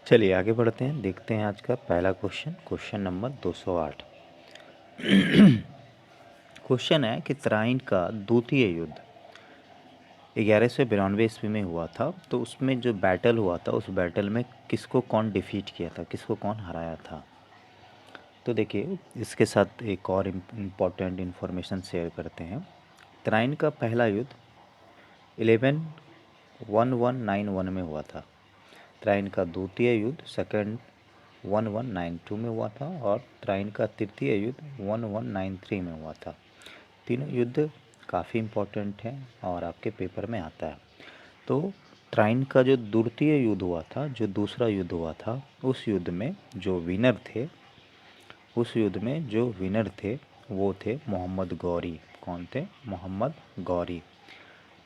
चलिए आगे बढ़ते हैं, देखते हैं आज का पहला क्वेश्चन, क्वेश्चन नंबर 208। क्वेश्चन है कि तराइन का द्वितीय युद्ध 1192 ईस्वी में हुआ था। तो उसमें जो बैटल हुआ था, उस बैटल में किसको कौन डिफीट किया था, किसको कौन हराया था। तो देखिए, इसके साथ एक और इम्पॉर्टेंट इन्फॉर्मेशन शेयर करते हैं। तराइन का पहला युद्ध 111191 में हुआ था। तराइन का द्वितीय युद्ध सेकंड 1192 में हुआ था, और तराइन का तृतीय युद्ध 1193 में हुआ था। तीनों युद्ध काफ़ी इम्पोर्टेंट हैं और आपके पेपर में आता है। तो तराइन का जो द्वितीय युद्ध हुआ था, जो दूसरा युद्ध हुआ था, उस युद्ध में जो विनर थे वो थे मोहम्मद गौरी। कौन थे? मोहम्मद गौरी।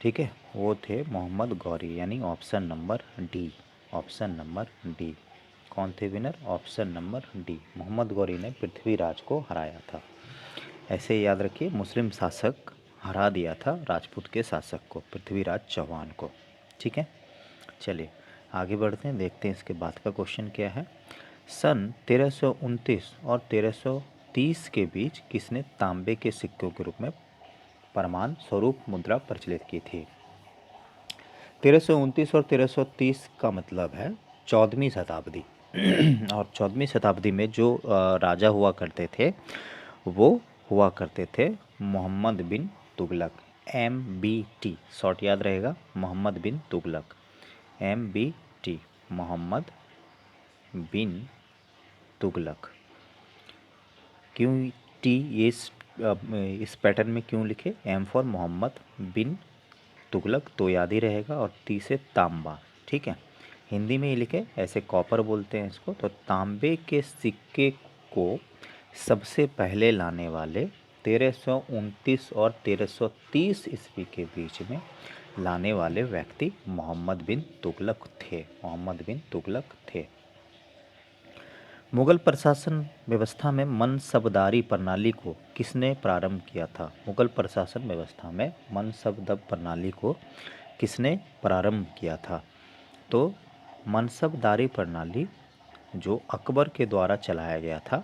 ठीक है, वो थे मोहम्मद गौरी, यानी option number D. Option number D. कौन थे winner? Option number D, Mohammad Ghori ने पृथ्वीराज को हराया था। ऐसे याद रखिए, मुस्लिम शासक हरा दिया था राजपूत के शासक को, पृथ्वीराज चौहान को। ठीक है, चलिए आगे बढ़ते हैं, देखते हैं इसके बाद का क्वेश्चन क्या है। सन 1329 और 1330 के बीच किसने तांबे के सिक्कों के रूप में प्रमाण स्वरूप मुद्रा प्रचलित की थी? 1329 और 1330 का मतलब है 14वीं शताब्दी। और 14वीं शताब्दी में जो राजा हुआ करते थे, वो हुआ करते थे मोहम्मद बिन तुगलक। MBT शॉर्ट याद रहेगा, मोहम्मद बिन तुगलक। MBT, मोहम्मद बिन तुगलक। क्यों टी ये इस पैटर्न में क्यों लिखे? M फॉर मोहम्मद बिन तुगलक तो याद ही रहेगा, और टी से तांबा। ठीक है, हिंदी में ही लिखे, ऐसे कॉपर बोलते हैं इसको। तो तांबे के सिक्के को सबसे पहले लाने वाले 1329 और 1330 ईस्वी के बीच में लाने वाले व्यक्ति मोहम्मद बिन तुगलक थे। मोहम्मद बिन तुगलक थे। मुगल प्रशासन व्यवस्था में मनसबदारी प्रणाली को किसने प्रारंभ किया था? मुगल प्रशासन व्यवस्था में मनसबदारी प्रणाली को किसने प्रारंभ किया था? तो मनसबदारी प्रणाली जो अकबर के द्वारा चलाया गया था।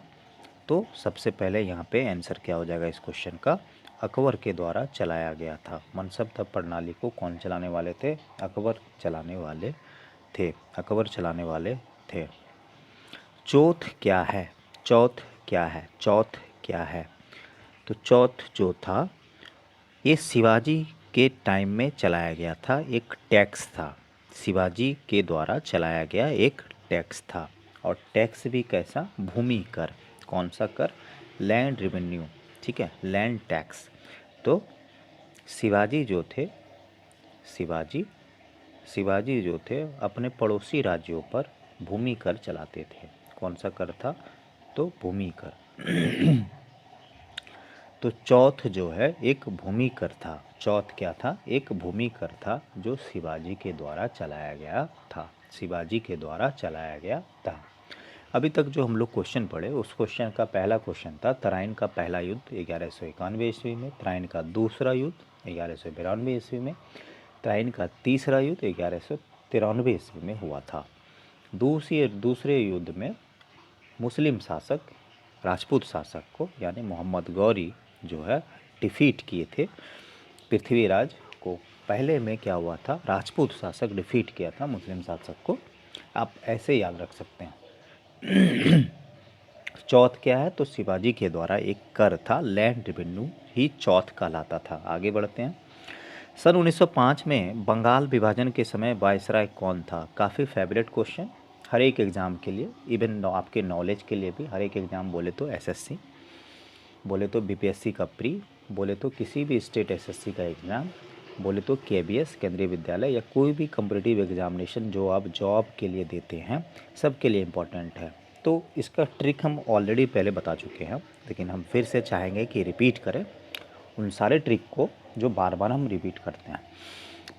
तो सबसे पहले यहाँ पे आंसर क्या हो जाएगा इस क्वेश्चन का? अकबर के द्वारा चलाया गया था। मनसबदारी प्रणाली को कौन चलाने वाले थे? अकबर चलाने वाले थे। अकबर चलाने वाले थे। चौथ क्या है? चौथ क्या है? चौथ क्या है? तो चौथ जो था, ये शिवाजी के टाइम में चलाया गया था, एक टैक्स था। शिवाजी के द्वारा चलाया गया एक टैक्स था। और टैक्स भी कैसा? भूमि कर। कौन सा कर? Land revenue. ठीक है, लैंड टैक्स। तो शिवाजी जो थे, शिवाजी जो थे अपने पड़ोसी राज्यों पर भूमि कर चलाते थे। कौन सा कर था? तो भूमि कर। तो चौथ जो है एक भूमि कर था। चौथ क्या था? एक भूमि कर था, जो शिवाजी के द्वारा चलाया गया था। शिवाजी के द्वारा चलाया गया था। अभी तक जो हम लोग क्वेश्चन पढ़े, उस क्वेश्चन का पहला क्वेश्चन था तराइन का पहला युद्ध 1191 ईस्वी में, तराइन का दूसरा युद्ध 1192 ईस्वी में, तराइन का तीसरा युद्ध 1193 ईस्वी में हुआ था। दूसरे युद्ध में मुस्लिम शासक राजपूत शासक को, यानी मोहम्मद गौरी जो है, डिफीट किए थे पृथ्वीराज को। पहले में क्या हुआ था? राजपूत शासक डिफीट किया था मुस्लिम शासक को। आप ऐसे याद रख सकते हैं। चौथ क्या है? तो शिवाजी के द्वारा एक कर था, लैंड रेवेन्यू ही चौथ कहलाता था। आगे बढ़ते हैं। सन 1905 में बंगाल विभाजन के समय वायसराय कौन था? काफ़ी फेवरेट क्वेश्चन हर एक एग्ज़ाम के लिए, इवन आपके नॉलेज के लिए भी। हर एक एग्ज़ाम बोले तो एसएससी, बोले तो बीपीएससी का प्री, बोले तो किसी भी स्टेट एसएससी का एग्ज़ाम, बोले तो केबीएस केंद्रीय विद्यालय, या कोई भी कम्पिटिटिव एग्जामिनेशन जो आप जॉब के लिए देते हैं, सब के लिए इम्पोर्टेंट है। तो इसका ट्रिक हम ऑलरेडी पहले बता चुके हैं, लेकिन हम फिर से चाहेंगे कि रिपीट करें उन सारे ट्रिक को जो बार बार हम रिपीट करते हैं।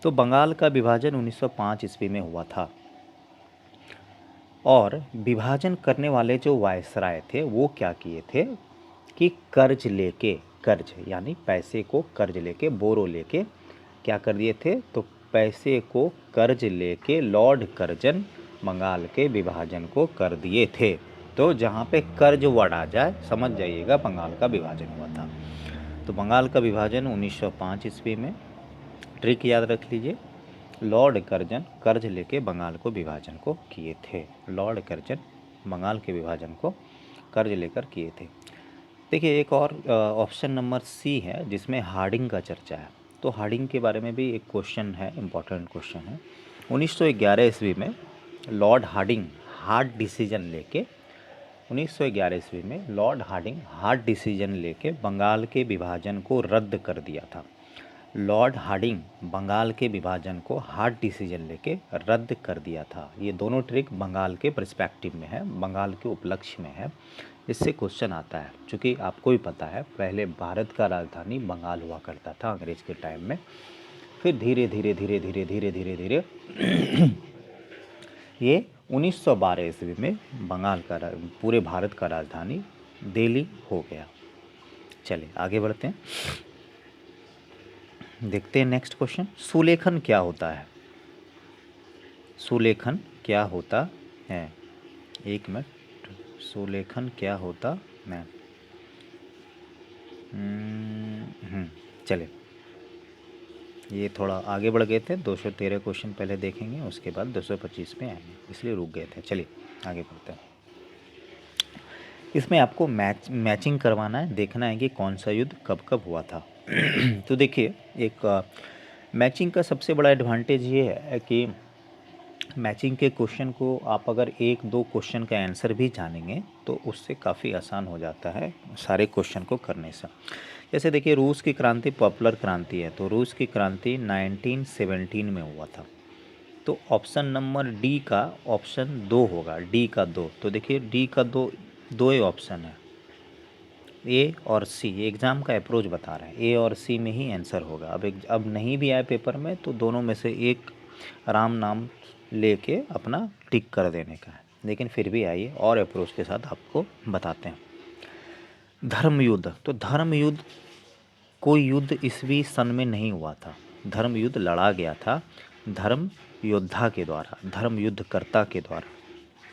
तो बंगाल का विभाजन 1905 ईस्वी में हुआ था, और विभाजन करने वाले जो वायसराय थे वो क्या किए थे कि कर्ज लेके, कर्ज यानी पैसे को कर्ज लेके, बोरो लेके क्या कर दिए थे? तो पैसे को कर्ज लेके लॉर्ड कर्जन बंगाल के विभाजन को कर दिए थे। तो जहाँ पे कर जो वर्ड आ जाए समझ जाइएगा बंगाल का विभाजन हुआ था। तो बंगाल का विभाजन 1905 ईस्वी में। ट्रिक याद रख लीजिए, लॉर्ड कर्जन कर्ज लेके बंगाल को विभाजन को किए थे। लॉर्ड कर्जन बंगाल के विभाजन को कर्ज लेकर किए थे। देखिए एक और ऑप्शन नंबर सी है जिसमें हार्डिंग का चर्चा है। तो हार्डिंग के बारे में भी एक क्वेश्चन है, इम्पोर्टेंट क्वेश्चन है। 1911 ईस्वी में लॉर्ड हार्डिंग हार्ड डिसीजन लेके 1911 ईस्वी में लॉर्ड हार्डिंग हार्ड डिसीजन लेके बंगाल के विभाजन को रद्द कर दिया था। लॉर्ड हार्डिंग बंगाल के विभाजन को हार्ड डिसीजन लेके रद्द कर दिया था। ये दोनों ट्रिक बंगाल के पर्सपेक्टिव में है, बंगाल के उपलक्ष्य में है। इससे क्वेश्चन आता है, क्योंकि आपको भी पता है पहले भारत का राजधानी बंगाल हुआ करता था अंग्रेज के टाइम में। फिर धीरे धीरे धीरे धीरे धीरे धीरे धीरे ये 1912 ईस्वी में बंगाल का पूरे भारत का राजधानी दिल्ली हो गया। चलिए आगे बढ़ते हैं, देखते हैं नेक्स्ट क्वेश्चन। सुलेखन क्या होता है? सुलेखन क्या होता है? एक मिनट, सुलेखन क्या होता है? चलिए ये थोड़ा आगे बढ़ गए थे, 213 क्वेश्चन पहले देखेंगे, उसके बाद 225 में आएंगे, इसलिए रुक गए थे। चलिए आगे बढ़ते हैं। इसमें आपको मैचिंग करवाना है, देखना है कि कौन सा युद्ध कब कब हुआ था। तो देखिए एक मैचिंग का सबसे बड़ा एडवांटेज ये है कि मैचिंग के क्वेश्चन को आप अगर एक दो क्वेश्चन का आंसर भी जानेंगे तो उससे काफ़ी आसान हो जाता है सारे क्वेश्चन को करने से। जैसे देखिए रूस की क्रांति पॉपुलर क्रांति है, तो रूस की क्रांति 1917 में हुआ था। तो ऑप्शन नंबर डी का ऑप्शन 2 होगा, डी का 2। तो देखिए डी का दो ही ऑप्शन है, ए और सी। एग्ज़ाम का अप्रोच बता रहा है ए और सी में ही आंसर होगा। अब नहीं भी आए पेपर में तो दोनों में से एक राम नाम लेके अपना टिक कर देने का है, लेकिन फिर भी आइए और अप्रोच के साथ आपको बताते हैं। धर्म युद्ध, तो धर्म युद्ध कोई युद्ध ईस्वी सन में नहीं हुआ था। धर्म युद्ध लड़ा गया था धर्म योद्धा के द्वारा, धर्म युद्धकर्ता के द्वारा।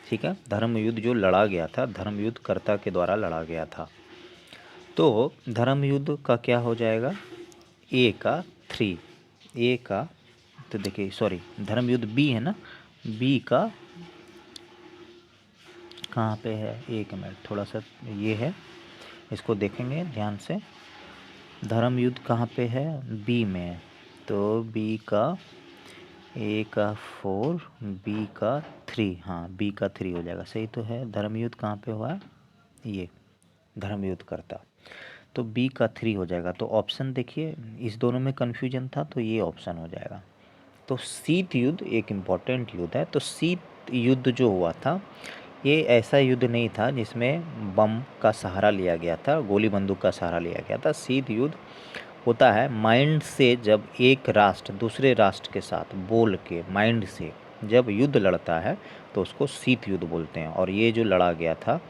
ठीक है, धर्म युद्ध जो लड़ा गया था धर्म युद्धकर्ता के द्वारा लड़ा गया था। तो धर्म युद्ध का क्या हो जाएगा? ए का 3, ए का, तो देखिए सॉरी धर्म युद्ध बी है ना, बी का कहाँ पे है? एक मिनट, थोड़ा सा ये है, इसको देखेंगे ध्यान से। धर्म युद्ध कहाँ पे है? बी में। तो बी का ए का 4, बी का 3, हाँ बी का 3 हो जाएगा, सही तो है। धर्म युद्ध कहाँ पे हुआ? ये धर्म युद्ध करता, तो बी का 3 हो जाएगा। तो ऑप्शन देखिए, इस दोनों में कन्फ्यूजन था तो ये ऑप्शन हो जाएगा। तो शीत युद्ध एक इम्पॉर्टेंट युद्ध है। तो शीत युद्ध जो हुआ था ये ऐसा युद्ध नहीं था जिसमें बम का सहारा लिया गया था, गोली बंदूक का सहारा लिया गया था। शीत युद्ध होता है माइंड से, जब एक राष्ट्र दूसरे राष्ट्र के साथ बोल के माइंड से जब युद्ध लड़ता है तो उसको शीत युद्ध बोलते हैं। और ये जो लड़ा गया था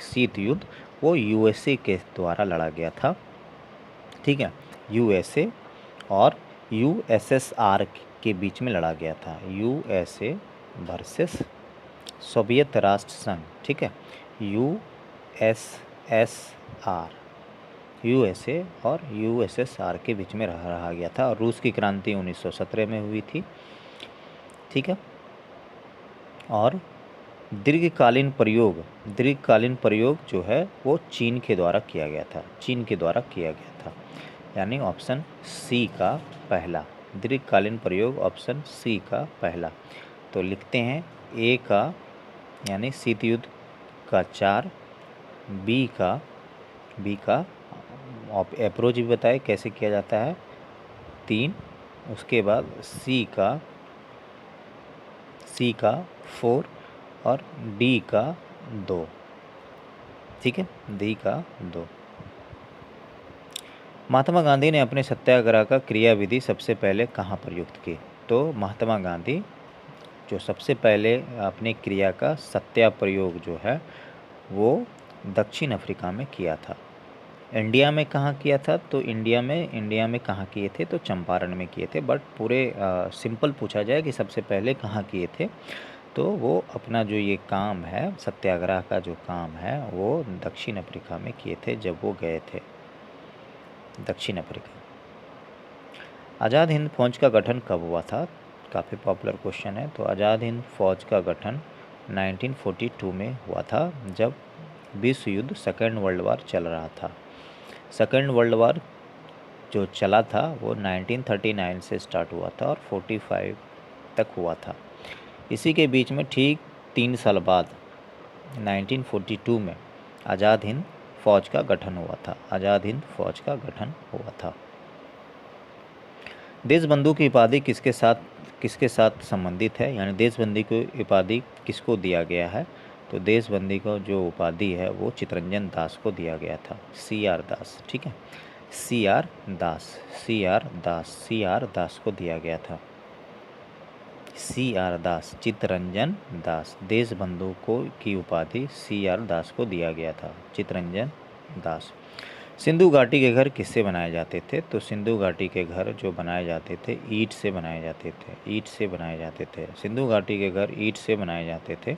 शीत युद्ध वो यूएसए के द्वारा लड़ा गया था। ठीक है, यूएसए और यूएसएसआर के बीच में लड़ा गया था। यूएसए वर्सेस सोवियत राष्ट्र संघ। ठीक है, यूएसएसआर, यूएसए और यूएसएसआर के बीच में रहा गया था। और रूस की क्रांति 1917 में हुई थी। ठीक है, और दीर्घकालीन प्रयोग जो है वो चीन के द्वारा किया गया था, चीन के द्वारा किया गया था। यानी ऑप्शन सी का पहला, दीर्घकालीन प्रयोग ऑप्शन सी का पहला। तो लिखते हैं ए का यानी शीत युद्ध का 4, बी का अप्रोच भी बताए कैसे किया जाता है 3, उसके बाद सी का 4 और डी का 2। ठीक है, डी का 2। महात्मा गांधी ने अपने सत्याग्रह का क्रियाविधि सबसे पहले कहाँ प्रयुक्त की? तो महात्मा गांधी जो सबसे पहले अपने क्रिया का सत्या प्रयोग जो है वो दक्षिण अफ्रीका में किया था। इंडिया में कहाँ किया था? तो इंडिया में कहाँ किए थे? तो चंपारण में किए थे। बट पूरे सिंपल पूछा जाए कि सबसे पहले कहाँ किए थे तो वो अपना जो ये काम है, सत्याग्रह का जो काम है, वो दक्षिण अफ्रीका में किए थे जब वो गए थे दक्षिण अफ्रीका। आज़ाद हिंद फौज का गठन कब हुआ था? काफ़ी पॉपुलर क्वेश्चन है। तो आज़ाद हिंद फौज का गठन 1942 में हुआ था, जब विश्व युद्ध सेकेंड वर्ल्ड वार चल रहा था। सेकेंड वर्ल्ड वार जो चला था वो 1939 से स्टार्ट हुआ था और 45 तक हुआ था। इसी के बीच में ठीक 3 साल बाद 1942 में आज़ाद हिंद फौज का गठन हुआ था। आज़ाद हिंद फौज का गठन हुआ था। देशबंधु की उपाधि किसके साथ संबंधित है, यानी देशबंदी की उपाधि किसको दिया गया है? तो देशबंदी को जो उपाधि है वो चितरंजन दास को दिया गया था, CR दास। ठीक है, CR दास को दिया गया था। CR दास, चितरंजन दास। देशबंधु को की उपाधि CR दास को दिया गया था, चितरंजन दास। सिंधु घाटी के घर किससे बनाए जाते थे? तो सिंधु घाटी के घर जो बनाए जाते थे ईंट से बनाए जाते थे, ईंट से बनाए जाते थे। सिंधु घाटी के घर ईंट से बनाए जाते थे,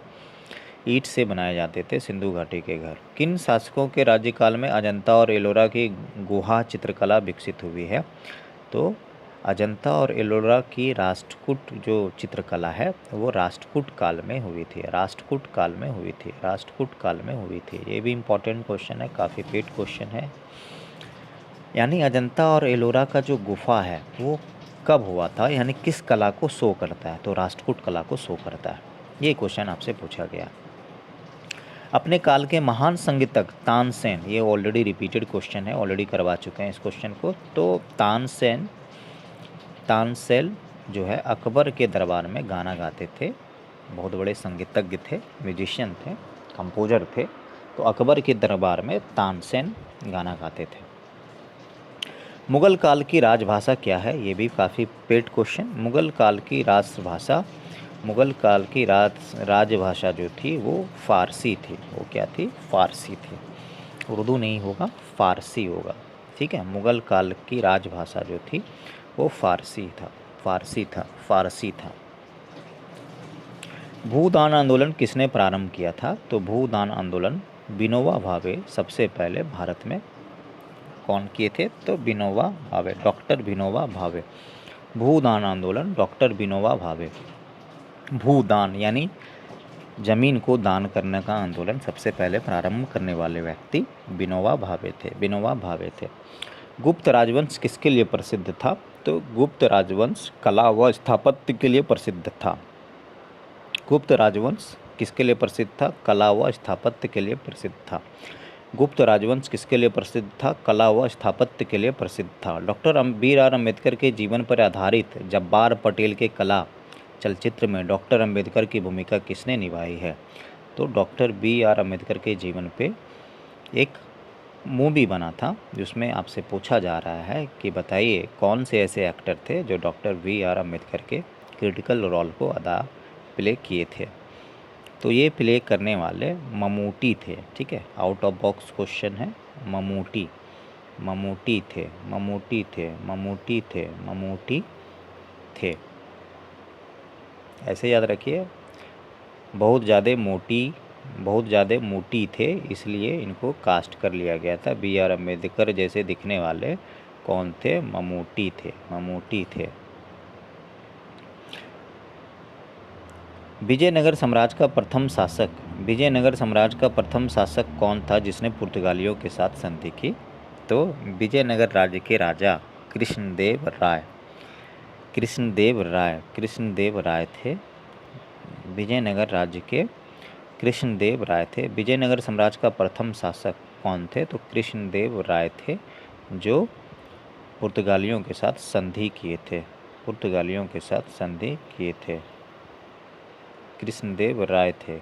ईंट से बनाए जाते थे सिंधु घाटी के घर। किन शासकों के राज्यकाल में अजंता और एलोरा की गुहा चित्रकला विकसित हुई है? तो अजंता और एलोरा की राष्ट्रकूट जो चित्रकला है वो राष्ट्रकूट काल में हुई थी, राष्ट्रकूट काल में हुई थी, राष्ट्रकूट काल में हुई थी। ये भी इम्पोर्टेंट क्वेश्चन है, काफ़ी पेट क्वेश्चन है। यानी अजंता और एलोरा का जो गुफा है वो कब हुआ था, यानी किस कला को शो करता है? तो राष्ट्रकूट कला को शो करता है। ये क्वेश्चन आपसे पूछा गया। अपने काल के महान संगीतक तानसेन, ये ऑलरेडी रिपीटेड क्वेश्चन है, ऑलरेडी करवा चुके हैं इस क्वेश्चन को। तो तानसेन जो है अकबर के दरबार में गाना गाते थे, बहुत बड़े संगीतज्ञ थे, म्यूजिशियन थे, कंपोजर थे। तो अकबर के दरबार में तानसेन गाना गाते थे। मुगल काल की राजभाषा क्या है? ये भी काफ़ी पेट क्वेश्चन। मुगल काल की राजभाषा जो थी वो फ़ारसी थी। वो क्या थी? फ़ारसी थी। उर्दू नहीं होगा, फ़ारसी होगा। ठीक है, मुगल काल की राजभाषा जो थी वो फ़ारसी था। भूदान आंदोलन किसने प्रारंभ किया था? तो भूदान आंदोलन विनोबा भावे सबसे पहले भारत में कौन किए थे? तो विनोबा भावे, डॉक्टर विनोबा भावे। भूदान आंदोलन डॉक्टर विनोबा भावे। भूदान यानी जमीन को दान करने का आंदोलन सबसे पहले प्रारंभ करने वाले व्यक्ति विनोबा भावे थे। गुप्त राजवंश किसके लिए प्रसिद्ध था? तो गुप्त राजवंश कला व स्थापत्य के लिए प्रसिद्ध था। गुप्त राजवंश किसके लिए प्रसिद्ध था? कला व स्थापत्य के लिए प्रसिद्ध था। गुप्त राजवंश किसके लिए प्रसिद्ध था? कला व स्थापत्य के लिए प्रसिद्ध था। डॉक्टर BR अम्बेडकर के जीवन पर आधारित जब्बार पटेल के कला चलचित्र में डॉक्टर अम्बेडकर की भूमिका किसने निभाई है? तो डॉक्टर BR अम्बेडकर के जीवन पे एक मूवी बना था, जिसमें आपसे पूछा जा रहा है कि बताइए कौन से ऐसे एक्टर थे जो डॉक्टर BR अम्बेडकर के क्रिटिकल रोल को प्ले किए थे। तो ये प्ले करने वाले ममूटी थे। ठीक है, आउट ऑफ बॉक्स क्वेश्चन है। ममूटी थे। ऐसे याद रखिए, बहुत ज़्यादा मोटी थे, इसलिए इनको कास्ट कर लिया गया था। BR अम्बेडकर जैसे दिखने वाले कौन थे? ममूटी थे। विजयनगर साम्राज्य का प्रथम शासक कौन था जिसने पुर्तगालियों के साथ संधि की? तो विजयनगर राज्य के राजा कृष्णदेव राय थे। विजयनगर राज्य के कृष्णदेव राय थे। विजयनगर साम्राज्य का प्रथम शासक कौन थे? तो कृष्णदेव राय थे, जो पुर्तगालियों के साथ संधि किए थे। कृष्णदेव राय थे।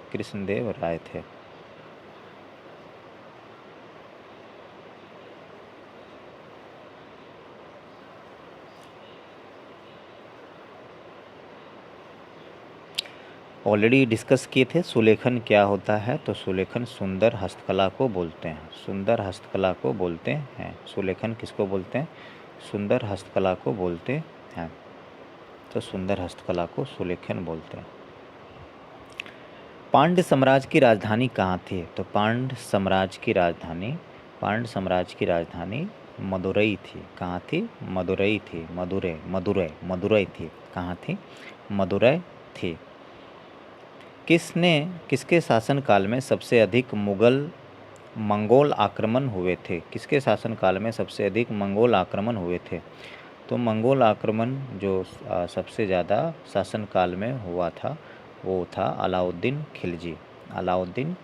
ऑलरेडी डिस्कस किए थे। सुलेखन क्या होता है? तो सुलेखन सुंदर हस्तकला को बोलते हैं। सुलेखन किसको बोलते हैं? सुंदर हस्तकला को बोलते हैं। तो सुंदर हस्तकला को सुलेखन बोलते हैं। पांड्य साम्राज्य की राजधानी कहाँ थी? तो पांड्य साम्राज्य की राजधानी मदुरई थी। कहाँ थी? मदुरई थी। मदुरई थी। कहाँ थी? मदुरई थी। किसके शासनकाल में सबसे अधिक मंगोल आक्रमण हुए थे? किसके शासनकाल में सबसे अधिक मंगोल आक्रमण हुए थे? तो मंगोल आक्रमण जो सबसे ज़्यादा शासनकाल में हुआ था वो था अलाउद्दीन खिलजी। अलाउद्दीन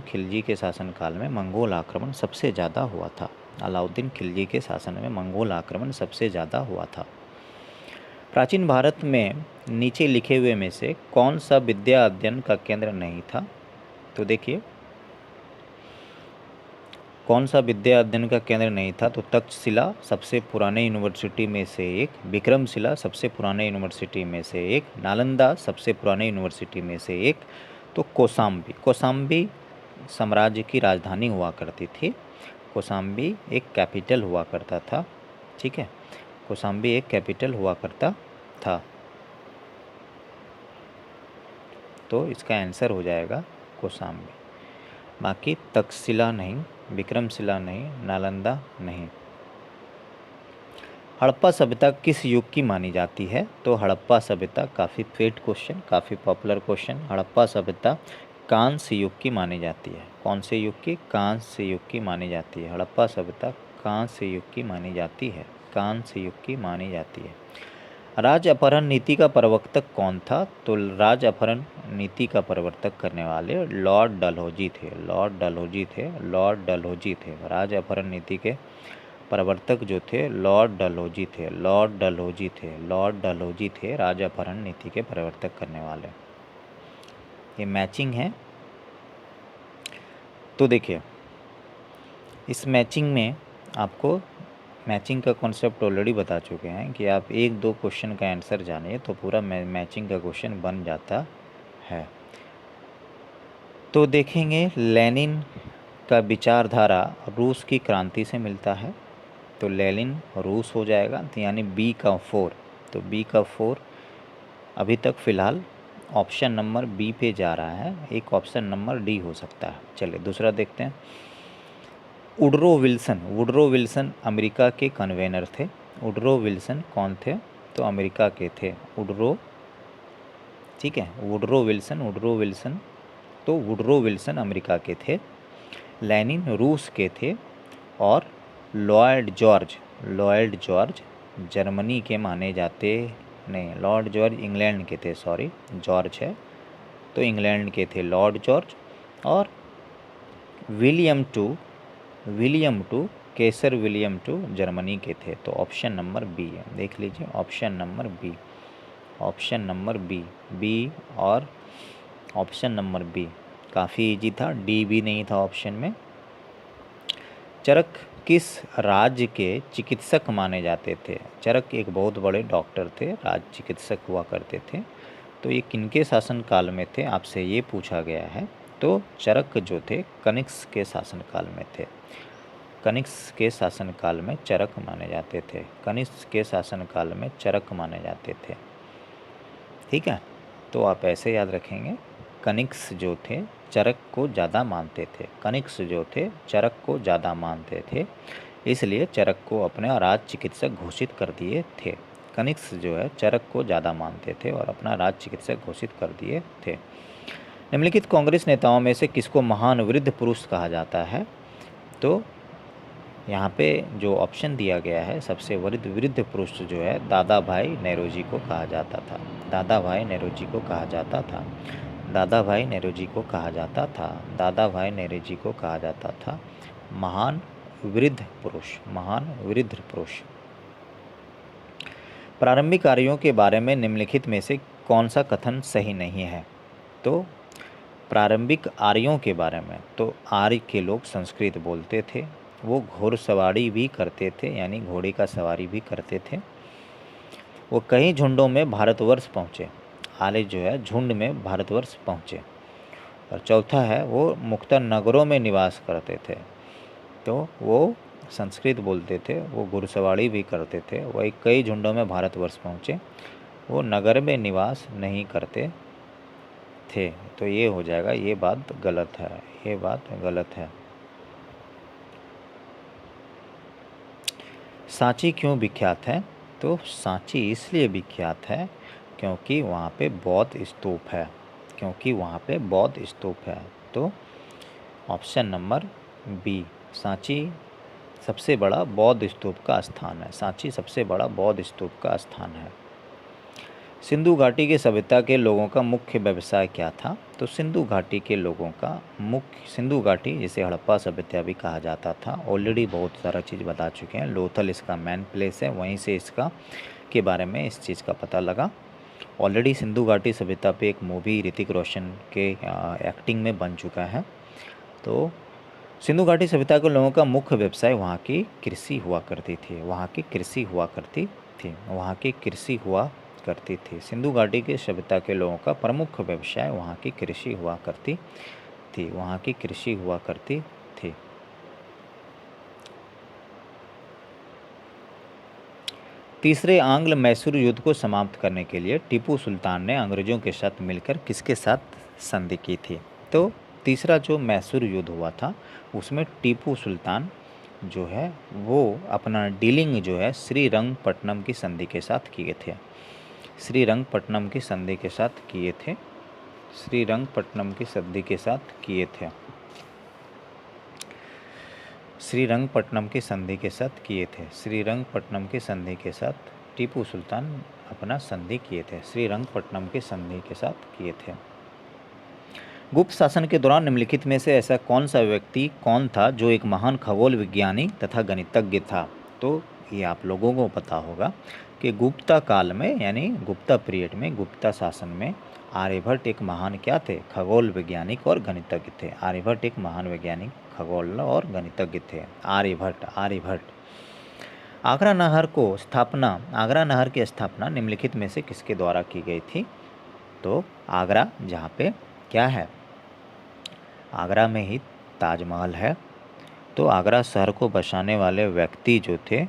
खिलजी के शासनकाल में मंगोल आक्रमण सबसे ज़्यादा हुआ था। अलाउद्दीन खिलजी के शासन में मंगोल आक्रमण सबसे ज़्यादा हुआ था। प्राचीन भारत में नीचे लिखे हुए में से कौन सा विद्या अध्ययन का केंद्र नहीं था? तो देखिए, कौन सा विद्या अध्ययन का केंद्र नहीं था? तो तक्षशिला सबसे पुराने यूनिवर्सिटी में से एक, विक्रमशिला सबसे पुराने यूनिवर्सिटी में से एक, नालंदा सबसे पुराने यूनिवर्सिटी में से एक, तो कौशाम्बी साम्राज्य की राजधानी हुआ करती थी। कौशाम्बी एक कैपिटल हुआ करता था। ठीक है, कौशाम्बी एक कैपिटल हुआ करता था। तो इसका आंसर हो जाएगा कौशाम्बी। बाकी तक्षशिला नहीं, विक्रमशिला नहीं, नालंदा नहीं। हड़प्पा सभ्यता किस युग की मानी जाती है? तो हड़प्पा सभ्यता काफ़ी फेट क्वेश्चन, काफ़ी पॉपुलर क्वेश्चन। हड़प्पा सभ्यता कांस्य युग की मानी जाती है। कौन से युग की? कांस्य युग की मानी जाती है। हड़प्पा सभ्यता कांस्य युग की मानी जाती है। कांस्य युग की मानी जाती है। राज अपहरण नीति का प्रवर्तक कौन था? तो राज अपहरण नीति का प्रवर्तक करने वाले लॉर्ड डलहौजी थे। राज अपहरण नीति के प्रवर्तक जो थे लॉर्ड डलहौजी थे राज अपहरण नीति के प्रवर्तक करने वाले। ये मैचिंग है। तो देखिए, इस मैचिंग में आपको मैचिंग का कॉन्सेप्ट ऑलरेडी बता चुके हैं कि आप एक दो क्वेश्चन का आंसर जानिए तो पूरा मैचिंग का क्वेश्चन बन जाता है। तो देखेंगे, लेनिन का विचारधारा रूस की क्रांति से मिलता है। तो लेनिन रूस हो जाएगा, तो यानी बी का 4। तो बी का 4 अभी तक फ़िलहाल ऑप्शन नंबर बी पे जा रहा है। एक ऑप्शन नंबर डी हो सकता है। चलिए दूसरा देखते हैं। वुडरो विल्सन अमेरिका के कन्वेनर थे। वुडरो विल्सन कौन थे? तो अमेरिका के थे वुडरो। ठीक है, वुडरो विल्सन तो वुडरो विल्सन अमेरिका के थे। लेनिन रूस के थे। और लॉयड जॉर्ज जर्मनी के माने जाते, नहीं, लॉर्ड जॉर्ज इंग्लैंड के थे, सॉरी, जॉर्ज है तो इंग्लैंड के थे लॉर्ड जॉर्ज। और William two Kaiser William two Germany के थे। तो ऑप्शन नंबर बी है, देख लीजिए, ऑप्शन नंबर बी और ऑप्शन नंबर बी। काफ़ी इजी था, डी भी नहीं था ऑप्शन में। चरक किस राज्य के चिकित्सक माने जाते थे? चरक एक बहुत बड़े डॉक्टर थे, राज चिकित्सक हुआ करते थे। तो ये किनके शासनकाल में थे, आपसे ये पूछा गया है। तो चरक जो थे कनिष्क के शासनकाल में थे। कनिष्क के शासनकाल में चरक माने जाते थे। कनिष्क के शासनकाल में चरक माने जाते थे। ठीक है, तो आप ऐसे याद रखेंगे, कनिष्क जो थे चरक को ज़्यादा मानते थे। इसलिए चरक को अपना राज चिकित्सक घोषित कर दिए थे। कनिष्क जो है चरक को ज़्यादा मानते थे और अपना राज चिकित्सक घोषित कर दिए थे। निम्नलिखित कांग्रेस नेताओं में से किसको महान वृद्ध पुरुष कहा जाता है? तो यहाँ पे जो ऑप्शन दिया गया है, सबसे वृद्ध पुरुष जो है दादा भाई नेरोजी को कहा जाता था। दादा भाई नेरोजी को कहा जाता था महान वृद्ध पुरुष। प्रारंभिक आर्यों के बारे में निम्नलिखित में से कौन सा कथन सही नहीं है? तो प्रारंभिक आर्यों के बारे में, तो आर्य के लोग संस्कृत बोलते थे, वो घोड़सवारी भी करते थे, यानी घोड़े का सवारी भी करते थे। वो कई झुंडों में भारतवर्ष पहुँचे। आर्य जो है झुंड में भारतवर्ष पहुँचे। और चौथा है, वो मुख्यतः नगरों में निवास करते थे। तो वो संस्कृत बोलते थे, वो घुड़सवारी भी करते थे, वही कई झुंडों में भारतवर्ष पहुँचे। वो नगर में निवास नहीं करते थे। तो ये हो जाएगा, ये बात गलत है, ये बात गलत है। सांची क्यों विख्यात है? तो सांची इसलिए विख्यात है क्योंकि वहाँ पे बौद्ध स्तूप है, क्योंकि वहाँ पे बौद्ध स्तूप है। तो ऑप्शन नंबर बी, सांची सबसे बड़ा बौद्ध स्तूप का स्थान है। सांची सबसे बड़ा बौद्ध स्तूप का स्थान है। सिंधु घाटी की सभ्यता के लोगों का मुख्य व्यवसाय क्या था? तो सिंधु घाटी के लोगों का मुख्य, सिंधु घाटी जिसे हड़प्पा सभ्यता भी कहा जाता था, ऑलरेडी बहुत सारा चीज़ बता चुके हैं। लोथल इसका मेन प्लेस है, वहीं से इसका के बारे में इस चीज़ का पता लगा। ऑलरेडी सिंधु घाटी सभ्यता पे एक मूवी ऋतिक रोशन के एक्टिंग में बन चुका है। तो सिंधु घाटी सभ्यता के लोगों का मुख्य व्यवसाय वहाँ की कृषि हुआ करती थी, वहाँ की कृषि हुआ करती थी, वहाँ की कृषि हुआ करती थी। सिंधु घाटी की सभ्यता के लोगों का प्रमुख व्यवसाय वहाँ की कृषि हुआ करती थी, वहाँ की कृषि हुआ करती थी। तीसरे आंग्ल मैसूर युद्ध को समाप्त करने के लिए टीपू सुल्तान ने अंग्रेजों के साथ मिलकर किसके साथ संधि की थी? तो तीसरा जो मैसूर युद्ध हुआ था उसमें टीपू सुल्तान जो है वो अपना डीलिंग जो है श्रीरंगपट्टनम की संधि के साथ किए थे, श्रीरंगपट्टनम की संधि के साथ किए थे, श्रीरंगपट्टनम की संधि के साथ किए थे, श्रीरंगपट्टनम की संधि के साथ किए थे, श्रीरंगपट्टनम की संधि के साथ टीपू सुल्तान अपना संधि किए थे, श्रीरंगपट्टनम की संधि के साथ किए थे। गुप्त शासन के दौरान निम्नलिखित में से ऐसा कौन सा व्यक्ति कौन था जो एक महान खगोल विज्ञानी तथा गणितज्ञ था? तो ये आप लोगों को पता होगा कि गुप्ता काल में यानी गुप्ता पीरियड में, गुप्ता शासन में आर्यभट्ट एक महान क्या थे? खगोल वैज्ञानिक और गणितज्ञ थे। आर्यभट्ट एक महान वैज्ञानिक, खगोल और गणितज्ञ थे। आर्यभट्ट। आगरा नहर की स्थापना निम्नलिखित में से किसके द्वारा की गई थी? तो आगरा, जहाँ पे क्या है, आगरा में ही ताजमहल है। तो आगरा शहर को बसाने वाले व्यक्ति जो थे,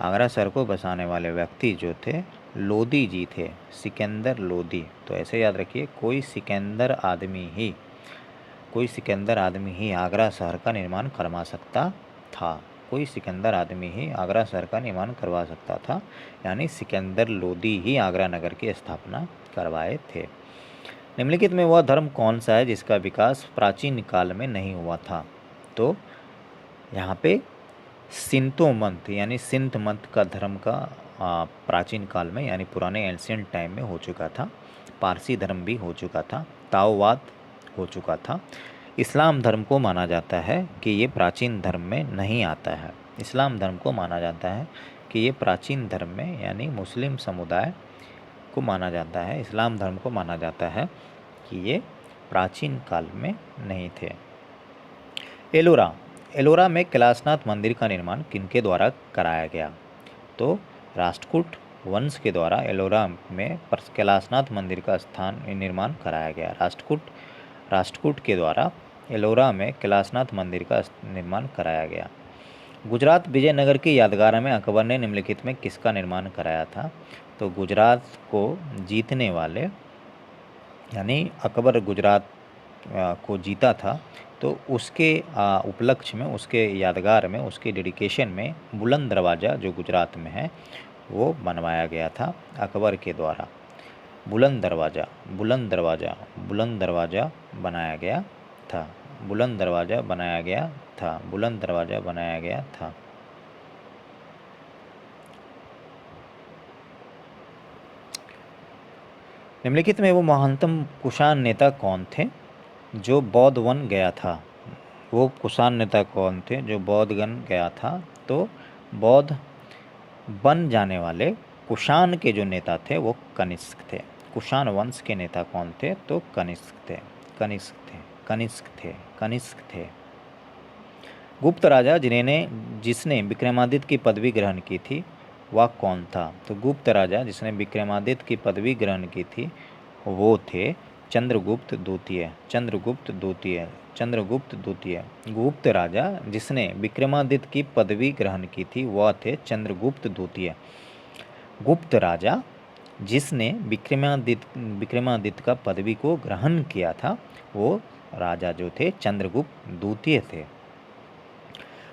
आगरा शहर को बसाने वाले व्यक्ति जो थे लोदी जी थे, सिकंदर लोदी। तो ऐसे याद रखिए, कोई सिकंदर आदमी ही आगरा शहर का निर्माण करवा सकता था, कोई सिकंदर आदमी ही आगरा शहर का निर्माण करवा सकता था, यानी सिकंदर लोदी ही आगरा नगर की स्थापना करवाए थे। निम्नलिखित में वह धर्म कौन सा है जिसका विकास प्राचीन काल में नहीं हुआ था? तो यहाँ पे सिंतो मंथ यानी सिंथ मंथ का धर्म का प्राचीन काल में यानी पुराने एंशिएंट टाइम में हो चुका था। पारसी धर्म भी हो चुका था, ताओवाद हो चुका था। इस्लाम धर्म को माना जाता है कि ये प्राचीन धर्म में नहीं आता है। इस्लाम धर्म को माना जाता है कि ये प्राचीन धर्म में यानी मुस्लिम समुदाय को माना जाता है, इस्लाम धर्म को माना जाता है कि ये प्राचीन काल में नहीं थे। एलोरा में कैलाशनाथ मंदिर का निर्माण किनके द्वारा कराया गया? तो राष्ट्रकूट वंश के द्वारा एलोरा में कैलाशनाथ मंदिर का निर्माण कराया गया। राष्ट्रकूट के द्वारा एलोरा में कैलाशनाथ मंदिर का निर्माण कराया गया। गुजरात विजयनगर की यादगार में अकबर ने निम्नलिखित में किसका निर्माण कराया था? तो गुजरात को जीतने वाले यानी अकबर गुजरात को जीता था, तो उसके उपलक्ष्य में, उसके यादगार में, उसके डेडिकेशन में बुलंद दरवाज़ा जो गुजरात में है वो बनवाया गया था अकबर के द्वारा। बुलंद दरवाज़ा बनाया गया था, बुलंद दरवाज़ा बनाया गया था, बुलंद दरवाज़ा बनाया गया था। निम्नलिखित में वो महानतम कुषाण नेता कौन थे जो बौद्ध वन गया था? वो कुषाण नेता कौन थे जो बौद्ध वन गया था? तो बौद्ध बन जाने वाले कुषाण के जो नेता थे वो कनिष्क थे। कुषाण वंश के नेता कौन थे? तो कनिष्क थे। गुप्त राजा जिसने विक्रमादित्य की पदवी ग्रहण की थी वह कौन था? तो गुप्त राजा जिसने विक्रमादित्य की पदवी ग्रहण की थी वो थे चंद्रगुप्त द्वितीय। गुप्त राजा जिसने विक्रमादित्य की पदवी ग्रहण की थी वह थे चंद्रगुप्त द्वितीय। गुप्त राजा जिसने विक्रमादित्य का पदवी को ग्रहण किया था वो राजा जो थे चंद्रगुप्त द्वितीय थे।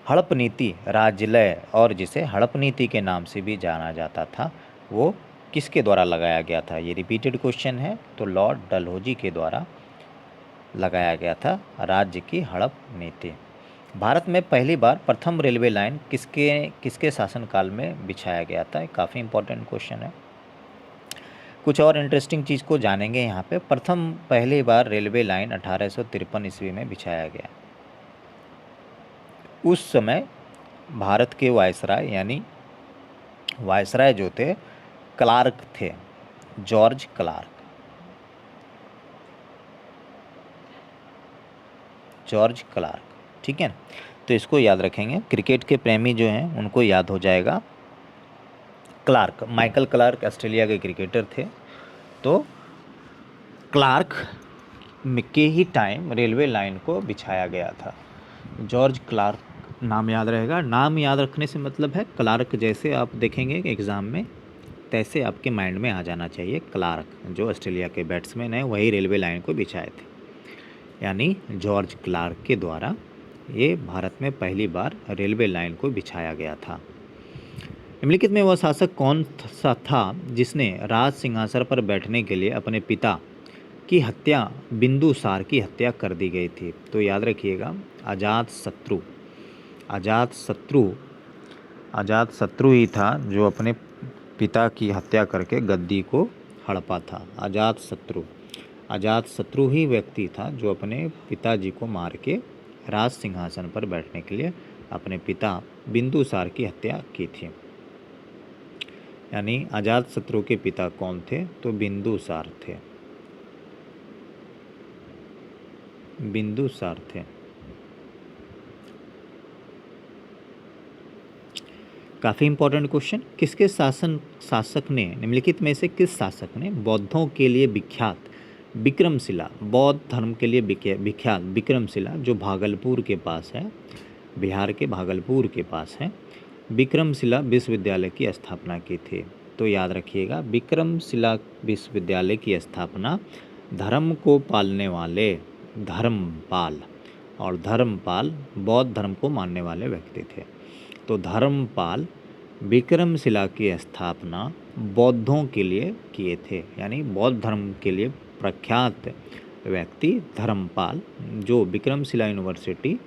हड़प नीति राजलय और जिसे हड़प नीति के नाम से भी जाना जाता था वो किसके द्वारा लगाया गया था? ये रिपीटेड क्वेश्चन है, तो लॉर्ड डलहौजी के द्वारा लगाया गया था राज्य की हड़प नीति। भारत में पहली बार प्रथम रेलवे लाइन किसके किसके शासनकाल में बिछाया गया था? काफ़ी इंपॉर्टेंट क्वेश्चन है। कुछ और इंटरेस्टिंग चीज़ को जानेंगे यहाँ पे। पहली बार रेलवे लाइन 1853 ईस्वी में बिछाया गया। उस समय भारत के वायसराय यानी वायसराय जो थे क्लार्क थे, जॉर्ज क्लार्क। जॉर्ज क्लार्क, ठीक है ना? तो इसको याद रखेंगे। क्रिकेट के प्रेमी जो हैं उनको याद हो जाएगा क्लार्क। माइकल क्लार्क ऑस्ट्रेलिया के क्रिकेटर थे। तो क्लार्क के ही टाइम रेलवे लाइन को बिछाया गया था। जॉर्ज क्लार्क नाम याद रहेगा। नाम याद रखने से मतलब है क्लार्क, जैसे आप देखेंगे एग्ज़ाम में तैसे आपके माइंड में आ जाना चाहिए। क्लार्क जो ऑस्ट्रेलिया के बैट्समैन हैं वही रेलवे लाइन को बिछाए थे, यानी जॉर्ज क्लार्क के द्वारा ये भारत में पहली बार रेलवे लाइन को बिछाया गया था। निम्नलिखित में वह शासक कौन सा था जिसने राज सिंहासन पर बैठने के लिए अपने पिता की हत्या, बिंदुसार की हत्या कर दी गई थी? तो याद रखिएगा अजातशत्रु। अजातशत्रु ही था जो अपने पिता की हत्या करके गद्दी को हड़पा था। अजातशत्रु ही व्यक्ति था जो अपने पिताजी को मार के राज सिंहासन पर बैठने के लिए अपने पिता बिंदुसार की हत्या की थी। यानी अजातशत्रु के पिता कौन थे? तो बिंदुसार थे। बिंदुसार थे। काफ़ी इंपॉर्टेंट क्वेश्चन। किसके शासक ने, निम्नलिखित में से किस शासक ने बौद्धों के लिए विख्यात विक्रमशिला, बौद्ध धर्म के लिए विख्यात विक्रमशिला जो भागलपुर के पास है, बिहार के भागलपुर के पास है, विक्रमशिला विश्वविद्यालय की स्थापना की थी? तो याद रखिएगा विक्रमशिला विश्वविद्यालय की स्थापना धर्म को पालने वाले धर्मपाल, और धर्मपाल बौद्ध धर्म को मानने वाले व्यक्ति थे। तो धर्मपाल विक्रमशिला की स्थापना बौद्धों के लिए किए थे, यानी बौद्ध धर्म के लिए प्रख्यात व्यक्ति धर्मपाल, जो विक्रमशिला यूनिवर्सिटी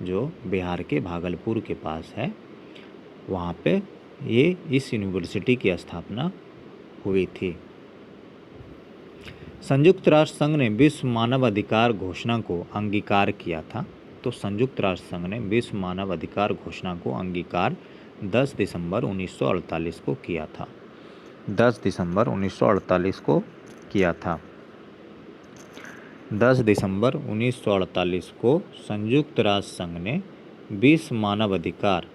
जो बिहार के भागलपुर के पास है वहाँ पे ये इस यूनिवर्सिटी की स्थापना हुई थी। संयुक्त राष्ट्र संघ ने विश्व मानव अधिकार घोषणा को अंगीकार किया था। तो संयुक्त राष्ट्र संघ ने विश्व मानव अधिकार घोषणा को अंगीकार 10 दिसंबर 1948 को किया था। 10 दिसंबर 1948 को किया था। 10 दिसंबर 1948 को संयुक्त राष्ट्र संघ ने विश्व मानव अधिकार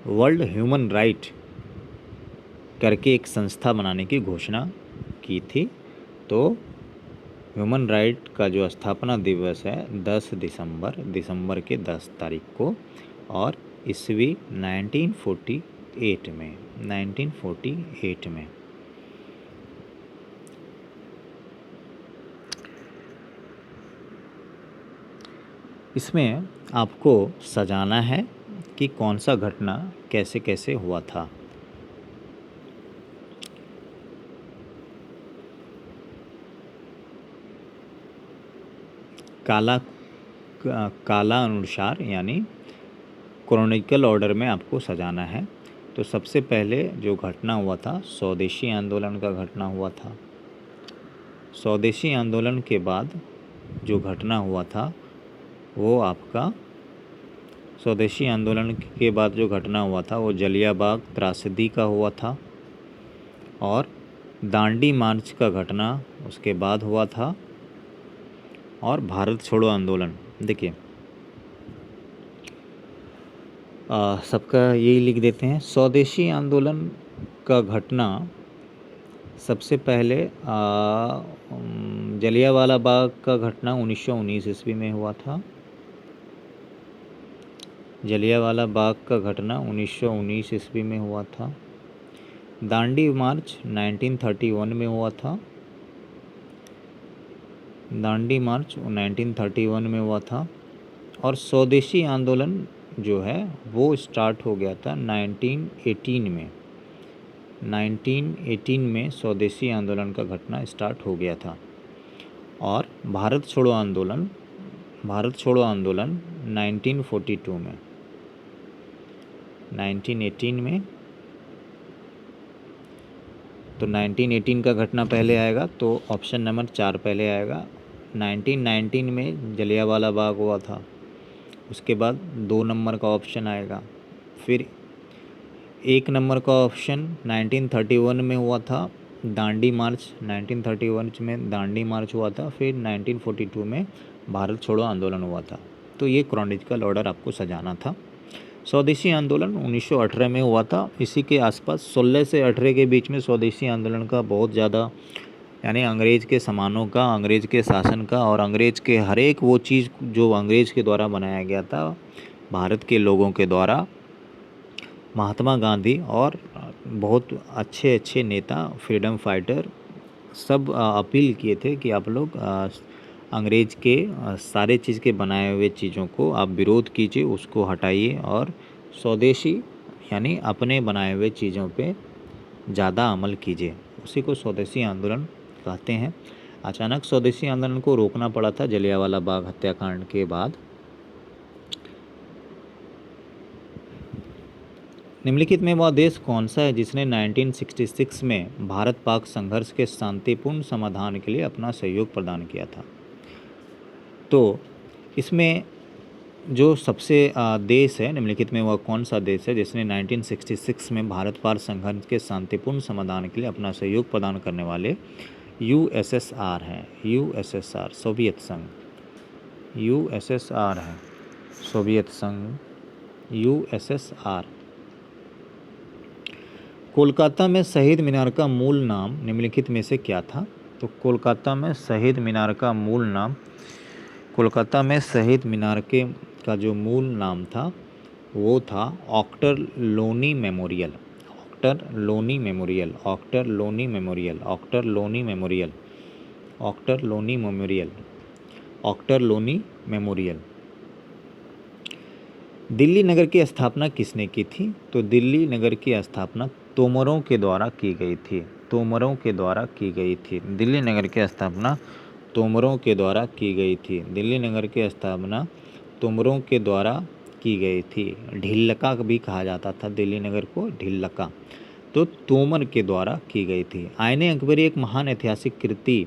वर्ल्ड ह्यूमन राइट करके एक संस्था बनाने की घोषणा की थी। तो ह्यूमन राइट का जो स्थापना दिवस है 10 दिसंबर के 10 तारीख को, और ईस्वी 1948 में। इसमें आपको सजाना है कि कौन सा घटना कैसे कैसे हुआ था। काला अनुसार यानी क्रोनिकल ऑर्डर में आपको सजाना है। तो सबसे पहले जो घटना हुआ था स्वदेशी आंदोलन का घटना हुआ था। स्वदेशी आंदोलन के बाद जो घटना हुआ था वो आपका स्वदेशी आंदोलन के बाद जो घटना हुआ था वो जलियांबाग त्रासदी का हुआ था, और दांडी मार्च का घटना उसके बाद हुआ था, और भारत छोड़ो आंदोलन। देखिए सबका यही लिख देते हैं। स्वदेशी आंदोलन का घटना सबसे पहले जलियांवाला बाग का घटना 1919 ईस्वी में हुआ था। जलियांवाला बाग का घटना 1919 ईस्वी में हुआ था। दांडी मार्च 1931 में हुआ था। दांडी मार्च 1931 में हुआ था। और स्वदेशी आंदोलन जो है वो स्टार्ट हो गया था 1918 में। 1918 में स्वदेशी आंदोलन का घटना स्टार्ट हो गया था। और भारत छोड़ो आंदोलन 1942 में। 1918 में, तो 1918 का घटना पहले आएगा, तो ऑप्शन नंबर 4 पहले आएगा। 1919 में जलियांवाला बाग हुआ था। उसके बाद 2 नंबर का ऑप्शन आएगा। फिर 1 नंबर का ऑप्शन 1931 में हुआ था, दांडी मार्च। 1931 में दांडी मार्च हुआ था। फिर 1942 में भारत छोड़ो आंदोलन हुआ था। तो ये क्रोनोलॉजिकल ऑर्डर आपको सजाना था। स्वदेशी आंदोलन 1918 में हुआ था। इसी के आसपास 16 से 18 के बीच में स्वदेशी आंदोलन का बहुत ज़्यादा, यानी अंग्रेज़ के सामानों का, अंग्रेज़ के शासन का और अंग्रेज़ के हर एक वो चीज़ जो अंग्रेज़ के द्वारा बनाया गया था, भारत के लोगों के द्वारा महात्मा गांधी और बहुत अच्छे अच्छे नेता, फ्रीडम फाइटर सब अपील किए थे कि आप लोग अंग्रेज़ के सारे चीज़ के बनाए हुए चीज़ों को आप विरोध कीजिए, उसको हटाइए और स्वदेशी यानी अपने बनाए हुए चीज़ों पे ज़्यादा अमल कीजिए। उसी को स्वदेशी आंदोलन कहते हैं। अचानक स्वदेशी आंदोलन को रोकना पड़ा था जलियांवाला बाग हत्याकांड के बाद। निम्नलिखित में वह देश कौन सा है जिसने 1966 में भारत पाक संघर्ष के शांतिपूर्ण समाधान के लिए अपना सहयोग प्रदान किया था? तो इसमें जो सबसे देश है, निम्नलिखित में वह कौन सा देश है जिसने 1966 में भारत पाक संघर्ष के शांतिपूर्ण समाधान के लिए अपना सहयोग प्रदान करने वाले USSR हैं। USSR सोवियत संघ। USSR है सोवियत संघ। USSR। कोलकाता में शहीद मीनार का मूल नाम निम्नलिखित में से क्या था? तो कोलकाता में शहीद मीनार का मूल नाम, कोलकाता में शहीद मीनार का जो मूल नाम था वो था Ochterlony Memorial. Ochterlony Memorial. Ochterlony Memorial. Ochterlony Memorial. Ochterlony Memorial. Ochterlony Memorial. Delhi नगर की स्थापना किसने की थी? तो दिल्ली नगर की स्थापना तोमरों के द्वारा की गई थी। तोमरों के द्वारा की गई थी। दिल्ली नगर की स्थापना तोमरों के द्वारा की गई थी। दिल्ली नगर की स्थापना तोमरों के द्वारा की गई थी। ढिल्लका भी कहा जाता था दिल्ली नगर को, ढिल्लका। तो तोमर के द्वारा की गई थी। आईने अकबरी एक महान ऐतिहासिक कृति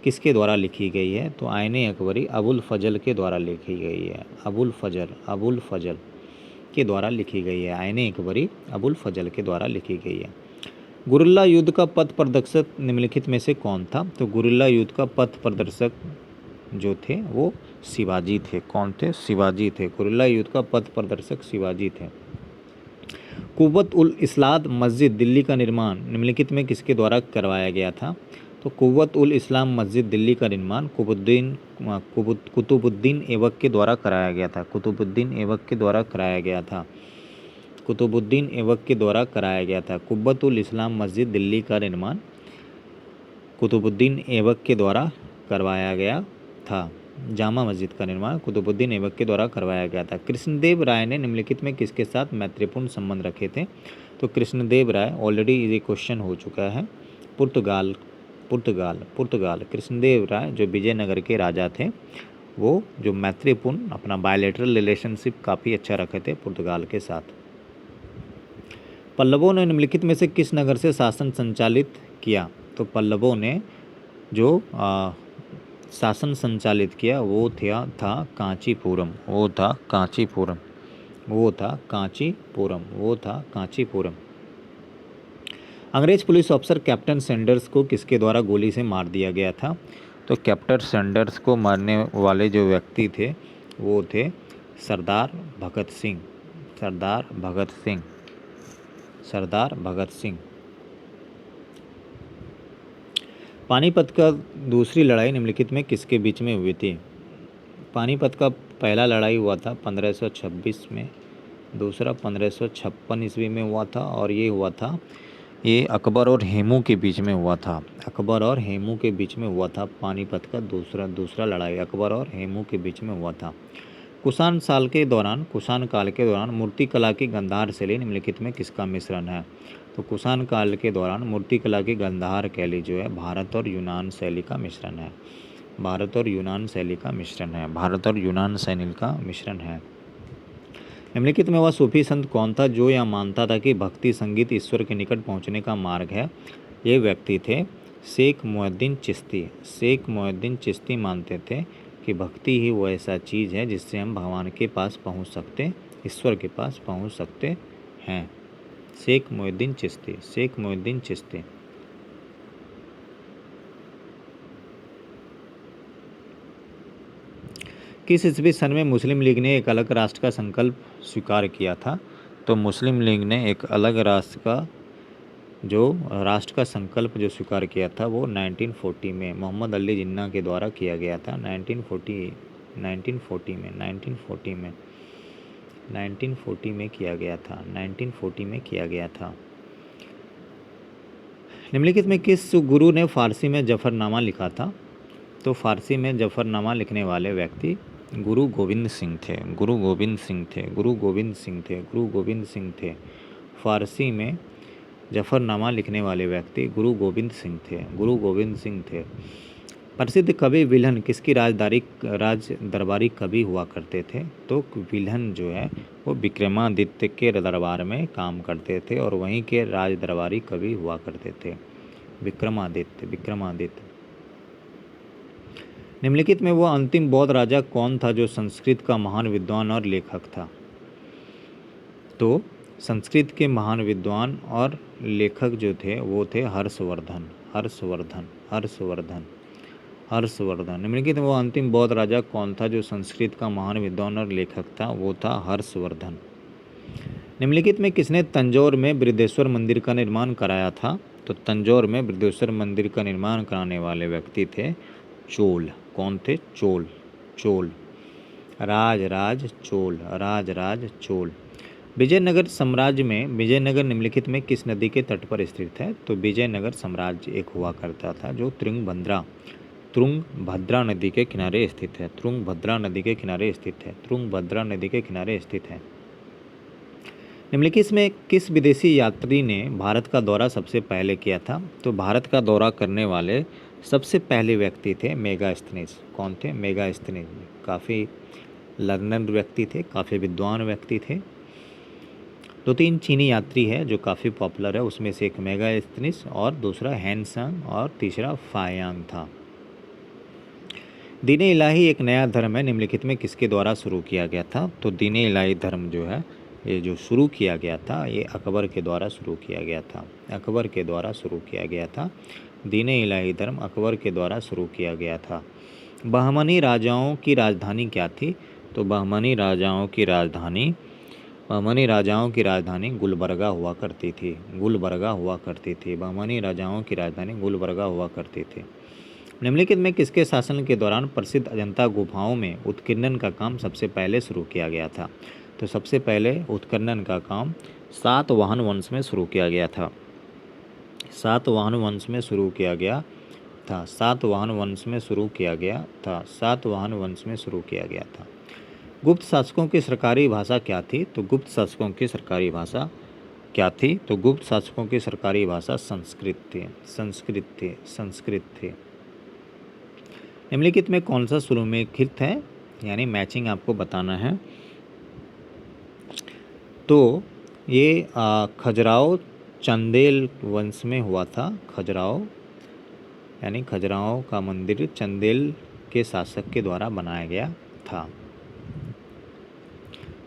किसके द्वारा लिखी गई है? तो आईने अकबरी अबुल फजल के द्वारा लिखी गई है। अबुल फजल के द्वारा लिखी गई है। आईने अकबरी अबुल फजल के द्वारा लिखी गई है। गुरिल्ला युद्ध का पथ प्रदर्शक निम्नलिखित में से कौन था? तो गुरिल्ला युद्ध का पथ प्रदर्शक जो थे वो शिवाजी थे। कौन थे? शिवाजी थे। गुरिल्ला युद्ध का पथ प्रदर्शक शिवाजी थे। कुव्वत उल इस्लाम मस्जिद दिल्ली का निर्माण निम्नलिखित में किसके द्वारा करवाया गया था? तो कुव्वत उल इस्लाम मस्जिद दिल्ली का निर्माण कुतुबुद्दीन ऐबक के द्वारा कराया गया था। कुतुबुद्दीन ऐबक के द्वारा कराया गया था। कुतुबुद्दीन ऐबक के द्वारा कराया गया था। कुव्वत उल इस्लाम मस्जिद दिल्ली का निर्माण कुतुबुद्दीन ऐबक के द्वारा करवाया गया था। जामा मस्जिद का निर्माण कुतुबुद्दीन ऐबक के द्वारा करवाया गया था। कृष्णदेव राय ने निम्नलिखित में किसके साथ मैत्रीपूर्ण संबंध रखे थे? तो कृष्णदेव राय, ऑलरेडी ये क्वेश्चन हो चुका है, पुर्तगाल। कृष्णदेव राय जो विजयनगर के राजा थे, वो जो मैत्रीपूर्ण अपना बायलैटरल रिलेशनशिप काफ़ी अच्छा रखे थे पुर्तगाल के साथ। पल्लवों ने निम्नलिखित में से किस नगर से शासन संचालित किया? तो पल्लवों ने जो शासन संचालित किया वो था कांचीपुरम। वो था कांचीपुरम। वो था कांचीपुरम। वो था कांचीपुरम। अंग्रेज पुलिस ऑफिसर कैप्टन सैंडर्स को किसके द्वारा गोली से मार दिया गया था? तो कैप्टन सैंडर्स को मारने वाले जो व्यक्ति थे वो थे सरदार भगत सिंह। सरदार भगत सिंह। सरदार भगत सिंह। पानीपत का दूसरी लड़ाई निम्नलिखित में किसके बीच में हुई थी? पानीपत का पहला लड़ाई हुआ था 1526 में, दूसरा 1556 ईस्वी में हुआ था और ये हुआ था ये अकबर और हेमू के बीच में हुआ था। अकबर और हेमू के बीच में हुआ था। पानीपत का दूसरा लड़ाई अकबर और हेमू के बीच में हुआ था। कुषाण काल के दौरान मूर्तिकला की गांधार शैली निम्नलिखित में किसका मिश्रण है? तो कुषाण काल के दौरान मूर्तिकला की गांधार शैली जो है भारत और यूनान शैली का मिश्रण है। भारत और यूनान शैली का मिश्रण है। भारत और यूनान शैली का मिश्रण है। निम्नलिखित में वह सूफी संत कौन था जो यह मानता था कि भक्ति संगीत ईश्वर के निकट पहुंचने का मार्ग है? ये व्यक्ति थे शेख मोहिउद्दीन चिश्ती। शेख मोहिउद्दीन चिश्ती मानते थे कि भक्ति ही वो ऐसा चीज़ है जिससे हम भगवान के पास पहुंच सकते, ईश्वर के पास पहुंच सकते हैं। शेख मोहिउद्दीन चिश्ती, शेख मोहिउद्दीन चिश्ती। किस ईस्वी सन में मुस्लिम लीग ने एक अलग राष्ट्र का संकल्प स्वीकार किया था? तो मुस्लिम लीग ने एक अलग राष्ट्र का संकल्प जो स्वीकार किया था वो 1940 में मोहम्मद अली जिन्ना के द्वारा किया गया था। 1940 में किया गया था। 1940 में किया गया था। निम्नलिखित में किस गुरु ने फारसी में जफरनामा लिखा था? तो फारसी में जफरनामा लिखने वाले व्यक्ति गुरु गोविंद सिंह थे। गुरु गोविंद सिंह थे। गुरु गोविंद सिंह थे। गुरु गोविंद सिंह थे। फारसी में जफरनामा लिखने वाले व्यक्ति गुरु गोविंद सिंह थे। गुरु गोविंद सिंह थे। प्रसिद्ध कवि विल्हन किसकी राज दरबारी कवि हुआ करते थे? तो विल्हन जो है वो विक्रमादित्य के दरबार में काम करते थे और वहीं के राज दरबारी कवि हुआ करते थे। विक्रमादित्य। निम्नलिखित में वो अंतिम बौद्ध राजा कौन था जो संस्कृत का महान विद्वान और लेखक था? तो संस्कृत के महान विद्वान और लेखक जो थे वो थे हर्षवर्धन। निम्नलिखित में वो अंतिम बौद्ध राजा कौन था जो संस्कृत का महान विद्वान और लेखक था? वो था हर्षवर्धन। निम्नलिखित में किसने तंजौर में बृहदेश्वर मंदिर का निर्माण कराया था? तो तंजौर में बृहदेश्वर मंदिर का निर्माण कराने वाले व्यक्ति थे चोल। कौन थे? चोल। राजराज चोल। विजयनगर साम्राज्य में विजयनगर निम्नलिखित में किस नदी के तट पर स्थित है? तो विजयनगर साम्राज्य एक हुआ करता था जो तुंगभद्रा नदी के किनारे स्थित है। तुंगभद्रा नदी के किनारे स्थित है। निम्नलिखित में किस विदेशी यात्री ने भारत का दौरा सबसे पहले किया था? तो भारत का दौरा करने वाले सबसे पहले व्यक्ति थे मेगास्थनीज। कौन थे? मेगास्थनीज। काफ़ी लर्नर व्यक्ति थे, काफ़ी विद्वान व्यक्ति थे। 2-3 चीनी यात्री है जो काफ़ी पॉपुलर है, उसमें से एक मेगास्थनीज और दूसरा हैनसांग और तीसरा फायांग था। दीन इलाही एक नया धर्म है, निम्नलिखित में किसके द्वारा शुरू किया गया था? तो दीन इलाही धर्म जो है ये जो शुरू किया गया था ये अकबर के द्वारा शुरू किया गया था। दीन इलाही धर्म अकबर के द्वारा शुरू किया गया था। बहमनी राजाओं की राजधानी क्या थी? तो बहमनी राजाओं की राजधानी गुलबर्गा हुआ करती थी। बहमनी राजाओं की राजधानी गुलबर्गा हुआ करती थी। निम्नलिखित में किसके शासन के दौरान प्रसिद्ध अजंता गुफाओं में उत्खनन का काम सबसे पहले शुरू किया गया था? तो सबसे पहले उत्खनन का काम सातवाहन वंश में शुरू किया गया था। सातवाहन वंश में शुरू किया गया था। गुप्त शासकों की सरकारी भाषा क्या थी? तो गुप्त शासकों की सरकारी भाषा संस्कृत थी। निम्नलिखित में कौन सा सुमेलित है, यानी मैचिंग आपको बताना है। तो ये खजुराहो चंदेल वंश में हुआ था। खजुराहो का मंदिर चंदेल के शासक के द्वारा बनाया गया था।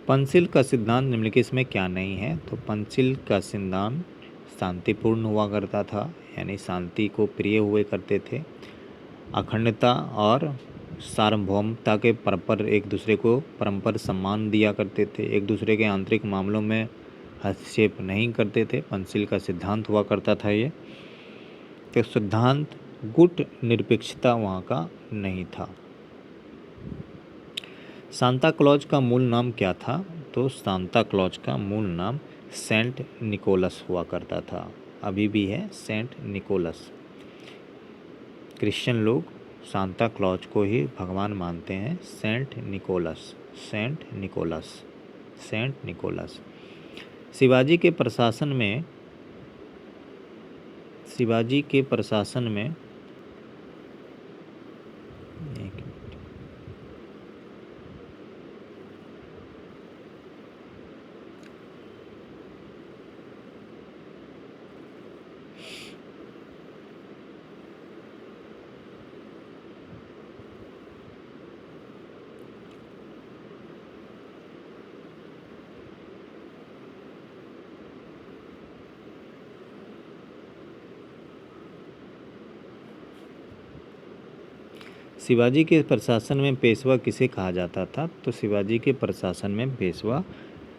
पंचशील का सिद्धांत निम्नलिखित में क्या नहीं है? तो पंचशील का सिद्धांत शांतिपूर्ण हुआ करता था, यानी शांति को प्रिय हुए करते थे। अखंडता और सार्वभौमता के परस्पर एक दूसरे को परस्पर सम्मान दिया करते थे, एक दूसरे के आंतरिक मामलों में हस्तक्षेप नहीं करते थे। पंचशील का सिद्धांत हुआ करता था ये। तो सिद्धांत गुट निरपेक्षता वहाँ का नहीं था। सांता क्लॉज का मूल नाम क्या था? तो सांता क्लॉज का मूल नाम सेंट निकोलस हुआ करता था। अभी भी है सेंट निकोलस। क्रिश्चियन लोग सांता क्लॉज को ही भगवान मानते हैं। Saint Nicholas, Saint Nicholas, Saint Nicholas. Shivaji के प्रशासन में, शिवाजी के प्रशासन में एक शिवाजी के प्रशासन में पेशवा किसे कहा जाता था? तो शिवाजी के प्रशासन में पेशवा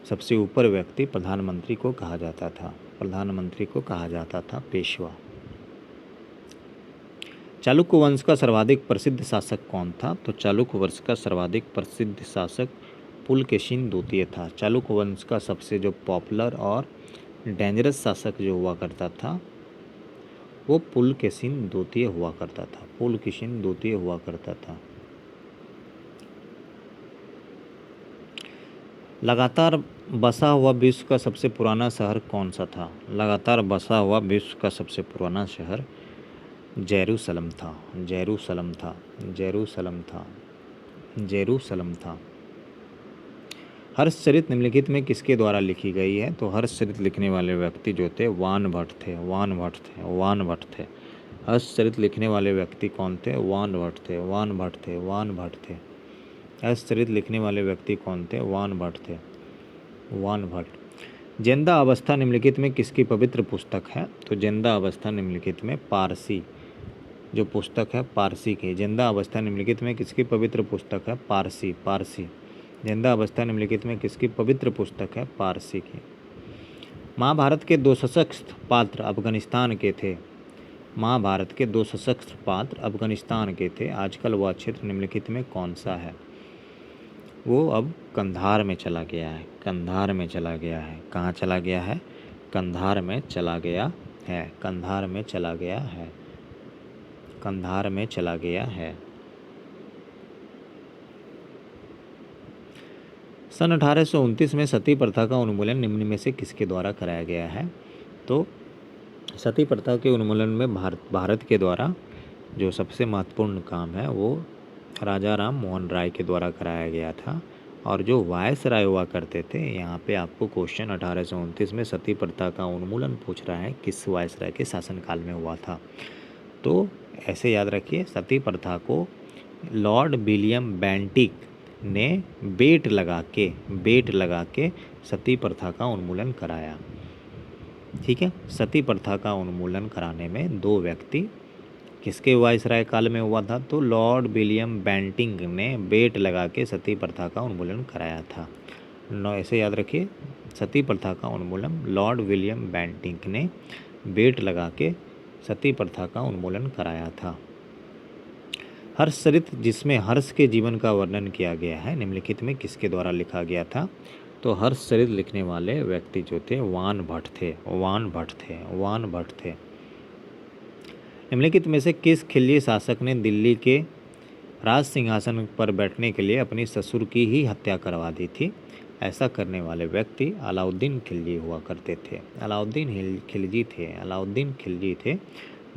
सबसे ऊपर व्यक्ति प्रधानमंत्री को कहा जाता था। प्रधानमंत्री को कहा जाता था पेशवा। चालुक्य वंश का सर्वाधिक प्रसिद्ध शासक कौन था? तो चालुक्य वंश का सर्वाधिक प्रसिद्ध शासक पुलकेशिन द्वितीय था। चालुक्य वंश का सबसे जो पॉपुलर और डेंजरस शासक जो हुआ करता था वो पुलकेशिन द्वितीय हुआ करता था। पुलकेशिन द्वितीय हुआ करता था। लगातार बसा हुआ विश्व का सबसे पुराना शहर कौन सा था? लगातार बसा हुआ विश्व का सबसे पुराना शहर जेरूसलम था। जेरूसलम था। जेरूसलम था। जेरूसलम था। हर्षचरित निम्नलिखित में किसके द्वारा लिखी गई है? तो हर्षचरित लिखने वाले व्यक्ति जो थे वान भट्ट थे। वान भट्ट थे। वान भट्ट थे। हर्षचरित लिखने वाले व्यक्ति कौन थे? वान भट्ट थे। वान भट्ट थे। वान भट्ट थे। हर्षचरित लिखने वाले व्यक्ति कौन थे? वान भट्ट थे। वान भट्ट। जिंदा अवस्था निम्नलिखित में किसकी पवित्र पुस्तक है? तो जिंदा अवस्था निम्नलिखित में पारसी जो पुस्तक है पारसी की। जिंदा अवस्था निम्नलिखित में किसकी पवित्र पुस्तक है? पारसी। पारसी। जिंदा अवस्था निम्नलिखित में किसकी पवित्र पुस्तक है? पारसी की। महाभारत के दो सशस्त्र पात्र अफगानिस्तान के थे। महाभारत के दो सशस्त्र पात्र अफगानिस्तान के थे। आजकल वह क्षेत्र निम्नलिखित में कौन सा है? वो अब कंधार में चला गया है। कंधार में चला गया है। कहाँ चला गया है? कंधार में चला गया है। कंधार में चला गया है। कंधार में चला गया है। सन 1829 में सती प्रथा का उन्मूलन निम्न में से किसके द्वारा कराया गया है? तो सती प्रथा के उन्मूलन में भारत के द्वारा जो सबसे महत्वपूर्ण काम है वो राजा राम मोहन राय के द्वारा कराया गया था। और जो वायसराय हुआ करते थे, यहाँ पे आपको क्वेश्चन 1829 में सती प्रथा का उन्मूलन पूछ रहा है किस वायसराय के शासनकाल में हुआ था। तो ऐसे याद रखिए, सती प्रथा को लॉर्ड विलियम बेंटिक ने बेट लगा के सती प्रथा का उन्मूलन कराया। ठीक है, सती प्रथा का उन्मूलन कराने में दो व्यक्ति किसके वायसराय काल में हुआ था? तो लॉर्ड विलियम बेंटिक ने बेट लगा के सती प्रथा का उन्मूलन कराया था। ऐसे याद रखिए, सती प्रथा का उन्मूलन लॉर्ड विलियम बेंटिक ने बेट लगा के सती प्रथा का उन्मूलन कराया था। हर्षचरित जिसमें हर्ष के जीवन का वर्णन किया गया है निम्नलिखित में किसके द्वारा लिखा गया था? तो हर्षचरित लिखने वाले व्यक्ति जो थे वान भट्ट थे। वान भट्ट थे। वान भट्ट थे। निम्नलिखित में से किस खिलजी शासक ने दिल्ली के राज सिंहासन पर बैठने के लिए अपनी ससुर की ही हत्या करवा दी थी? ऐसा करने वाले व्यक्ति अलाउद्दीन खिलजी हुआ करते थे। अलाउद्दीन खिलजी थे। अलाउद्दीन खिलजी थे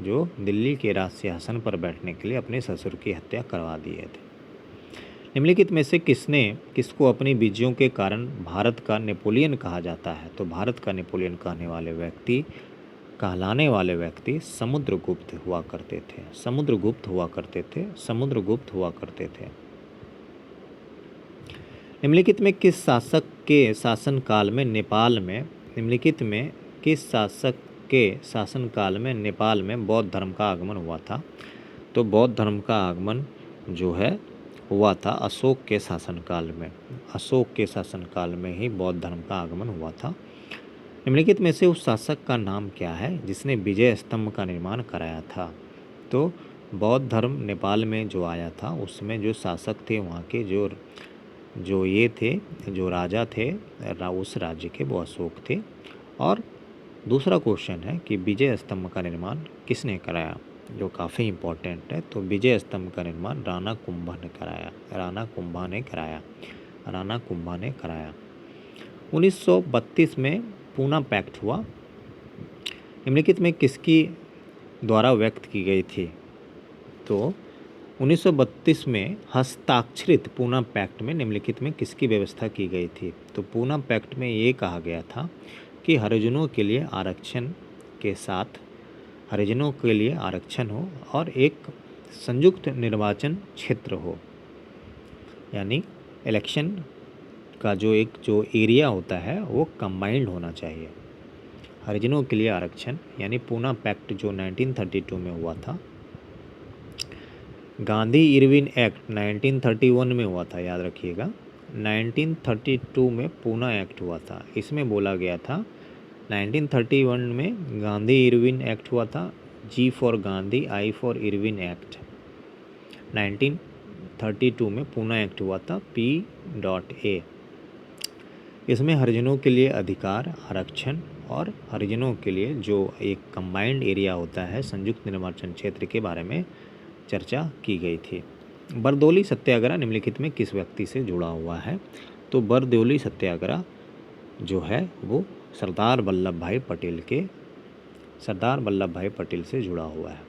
जो दिल्ली के राज सिंहासन पर बैठने के लिए अपने ससुर की हत्या करवा दिए थे। निम्नलिखित में से किसको अपनी विजयों के कारण भारत का नेपोलियन कहा जाता है? तो भारत का नेपोलियन कहलाने वाले व्यक्ति समुद्रगुप्त हुआ करते थे। समुद्रगुप्त हुआ करते थे। समुद्रगुप्त हुआ करते थे। निम्नलिखित में किस शासक के शासनकाल में नेपाल में निम्नलिखित में किस शासक के शासनकाल में नेपाल में बौद्ध धर्म का आगमन हुआ था? तो बौद्ध धर्म का आगमन जो है हुआ था अशोक के शासनकाल में। अशोक के शासनकाल में ही बौद्ध धर्म का आगमन हुआ था। निम्नलिखित में से उस शासक का नाम क्या है जिसने विजय स्तंभ का निर्माण कराया था? तो बौद्ध धर्म नेपाल में जो आया था उसमें जो शासक थे वहाँ के जो राजा थे उस राज्य के वो अशोक थे। और दूसरा क्वेश्चन है कि विजय स्तंभ का निर्माण किसने कराया, जो काफ़ी इम्पोर्टेंट है। तो विजय स्तंभ का निर्माण राणा कुंभा ने कराया, राणा कुंभा ने कराया, राणा कुंभा ने कराया। 1932 में पूना पैक्ट हुआ, निम्नलिखित में किसकी द्वारा व्यक्त की गई थी। तो 1932 में हस्ताक्षरित पूना पैक्ट में निम्नलिखित में किसकी व्यवस्था की गई थी। तो पूना पैक्ट में ये कहा गया था कि हरिजनों के लिए आरक्षण के साथ हरिजनों के लिए आरक्षण हो और एक संयुक्त निर्वाचन क्षेत्र हो, यानी इलेक्शन का जो एरिया होता है वो कंबाइंड होना चाहिए। हरिजनों के लिए आरक्षण यानी पूना पैक्ट जो 1932 में हुआ था। गांधी इरविन एक्ट 1931 में हुआ था, याद रखिएगा। 1932 में पूना एक्ट हुआ था। इसमें बोला गया था 1931 में गांधी इरविन एक्ट हुआ था, G for Gandhi, I for Irwin act. 1932 में पूना एक्ट हुआ था, P.A। इसमें हरिजनों के लिए अधिकार, आरक्षण और हरिजनों के लिए जो एक कंबाइंड एरिया होता है, संयुक्त निर्वाचन क्षेत्र के बारे में चर्चा की गई थी। बरदौली सत्याग्रह निम्नलिखित में किस व्यक्ति से जुड़ा हुआ है। तो बरदौली सत्याग्रह जो है वो सरदार वल्लभ भाई पटेल से जुड़ा हुआ है।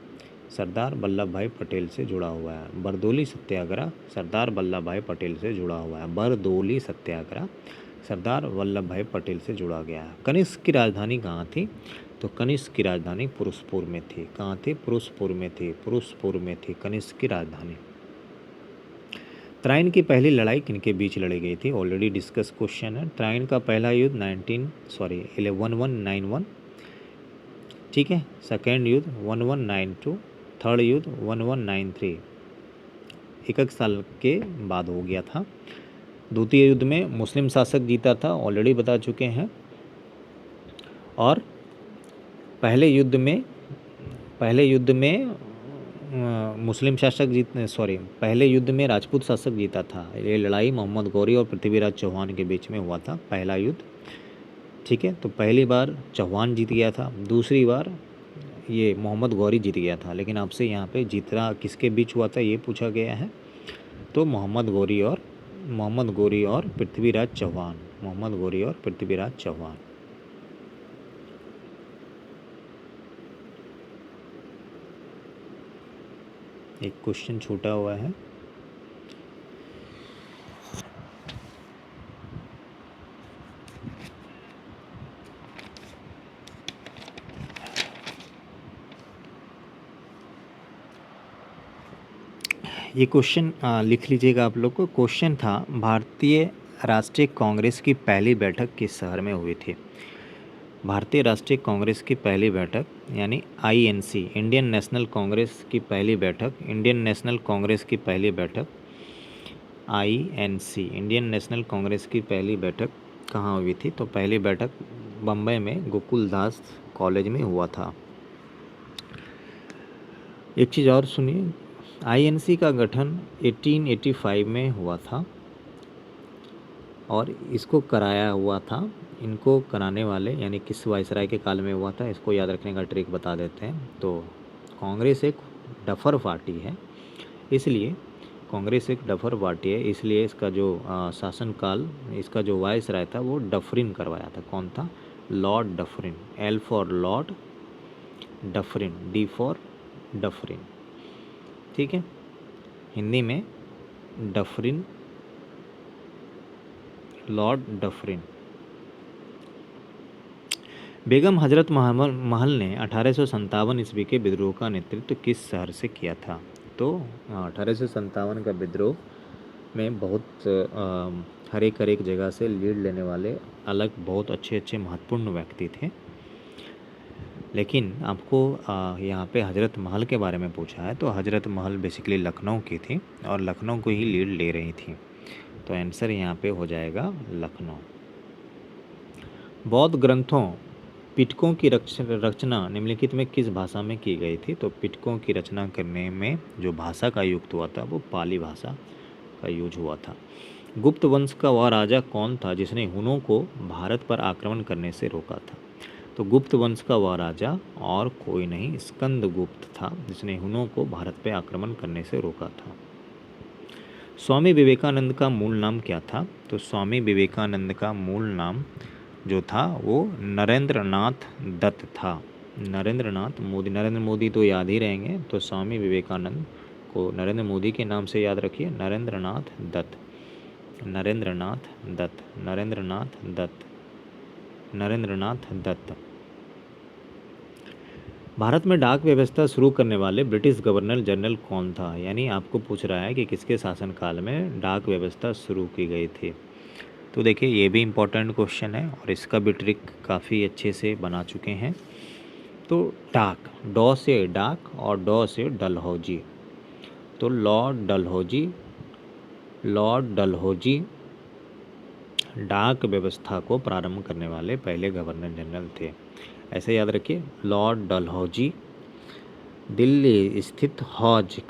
सरदार वल्लभ भाई पटेल से जुड़ा हुआ है। बरदौली सत्याग्रह सरदार वल्लभ भाई पटेल से जुड़ा हुआ है। बरदौली सत्याग्रह सरदार वल्लभ भाई पटेल से जुड़ा गया है। कनिष्क की राजधानी कहाँ थी। तो कनिष्क की राजधानी पुरुषपुर में थी। कहाँ थी। पुरुषपुर में थी। पुरुषपुर में थी कनिष्क की राजधानी। त्राइन की पहली लड़ाई किनके बीच लड़ी गई थी। ऑलरेडी डिस्कस क्वेश्चन है। त्राइन का पहला युद्ध 1191, ठीक है। सेकेंड युद्ध 1192, थर्ड युद्ध 1193, एक साल के बाद हो गया था। द्वितीय युद्ध में मुस्लिम शासक जीता था, ऑलरेडी बता चुके हैं। और पहले युद्ध में पहले युद्ध में राजपूत शासक जीता था। ये लड़ाई मोहम्मद गौरी और पृथ्वीराज चौहान के बीच में हुआ था, पहला युद्ध, ठीक है। तो पहली बार चौहान जीत गया था, दूसरी बार ये मोहम्मद गौरी जीत गया था। लेकिन आपसे यहाँ पे जीतना किसके बीच हुआ था ये पूछा गया है। तो मोहम्मद गौरी और पृथ्वीराज चौहान, मोहम्मद गौरी और पृथ्वीराज चौहान। एक क्वेश्चन छूटा हुआ है। ये क्वेश्चन लिख लीजिएगा आप लोग को। क्वेश्चन था भारतीय राष्ट्रीय कांग्रेस की पहली बैठक किस शहर में हुई थी। भारतीय राष्ट्रीय कांग्रेस की पहली बैठक यानी INC, इंडियन नेशनल कांग्रेस की पहली बैठक, इंडियन नेशनल कांग्रेस की पहली बैठक INC, इंडियन नेशनल कांग्रेस की पहली बैठक कहाँ हुई थी। तो पहली बैठक बम्बई में गोकुलदास कॉलेज में हुआ था। एक चीज़ और सुनिए, INC का गठन 1885 में हुआ था और इसको कराया हुआ था, इनको कराने वाले यानी किस वायसराय के काल में हुआ था, इसको याद रखने का ट्रिक बता देते हैं। तो कांग्रेस एक डफर पार्टी है, इसलिए कांग्रेस एक डफर पार्टी है, इसलिए इसका जो शासनकाल, इसका जो वायसराय था वो डफरिन करवाया था। कौन था। Lord Dufferin. L for Lord, Dufferin, D for Dufferin, ठीक है। हिंदी में Dufferin, Lord Dufferin. Begum Hazrat Mahal ने 1857 ईस्वी के विद्रोह का नेतृत्व किस शहर से किया था। तो 1857 का विद्रोह में बहुत हर एक जगह से लीड लेने वाले अलग बहुत अच्छे महत्वपूर्ण व्यक्ति थे। लेकिन आपको यहाँ पे हजरत महल के बारे में पूछा है, तो हजरत महल बेसिकली लखनऊ की थी और लखनऊ को ही लीड ले रही थी। तो आंसर यहाँ पे हो जाएगा लखनऊ। बौद्ध ग्रंथों पिटकों की रचना निम्नलिखित में किस भाषा में की गई थी। तो पिटकों की रचना करने में जो भाषा का युक्त हुआ था वो पाली भाषा का यूज हुआ था। गुप्त वंश का वह राजा कौन था जिसने हुनों को भारत पर आक्रमण करने से रोका था। तो गुप्त वंश का वह राजा और कोई नहीं स्कंदगुप्त था, जिसने हुनों को भारत पर आक्रमण करने से रोका था। स्वामी विवेकानंद का मूल नाम क्या था? तो स्वामी विवेकानंद का मूल नाम जो था वो नरेंद्रनाथ दत्त था। नरेंद्र मोदी तो याद ही रहेंगे, तो स्वामी विवेकानंद को नरेंद्र मोदी के नाम से याद रखिए, नरेंद्रनाथ दत्त, नरेंद्रनाथ दत्त, नरेंद्रनाथ दत्त, नरेंद्रनाथ दत्त। भारत में डाक व्यवस्था शुरू करने वाले ब्रिटिश गवर्नर जनरल कौन था? यानी आपको पूछ रहा है कि किसके शासनकाल में डाक व्यवस्था शुरू की गई थी। तो देखिए ये भी इम्पोर्टेंट क्वेश्चन है और इसका भी ट्रिक काफ़ी अच्छे से बना चुके हैं। तो डाक, डॉ से डाक और डॉ से डलहौजी, तो लॉर्ड डलहौजी डाक व्यवस्था को प्रारंभ करने वाले पहले गवर्नर जनरल थे। ऐसे याद रखिए, लॉर्ड डलहौजी दिल्ली स्थित हौज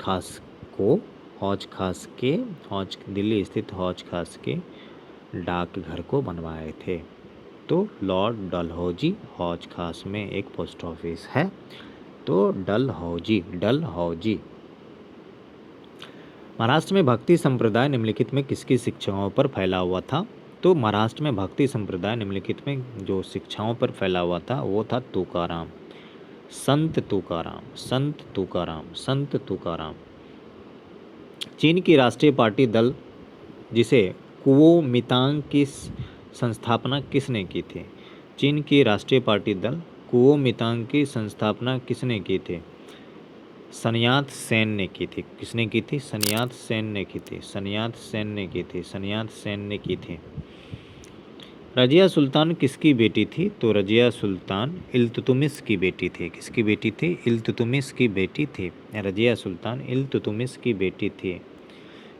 खास के डाकघर को बनवाए थे। तो लॉर्ड डलहौजी हौज खास में एक पोस्ट ऑफिस है, तो डलहौजी। महाराष्ट्र में भक्ति संप्रदाय निम्नलिखित में किसकी शिक्षाओं पर फैला हुआ था? तो महाराष्ट्र में भक्ति संप्रदाय निम्नलिखित में जो शिक्षाओं पर फैला हुआ था वो था तुकाराम, संत तुकाराम। चीन की राष्ट्रीय पार्टी दल जिसे कुओमितांग की संस्थापना किसने की थी? चीन की राष्ट्रीय पार्टी दल कुओमितांग की संस्थापना किसने की थी? सन्यात सेन ने की थी। किसने की थी? सन्यात सेन ने की थी। रजिया सुल्तान किसकी बेटी थी? तो रजिया सुल्तान इल्तुतमिश की बेटी थी। किसकी बेटी थी? इल्तुतमिश की बेटी थी। रजिया सुल्तान इल्तुतमिश की बेटी थी।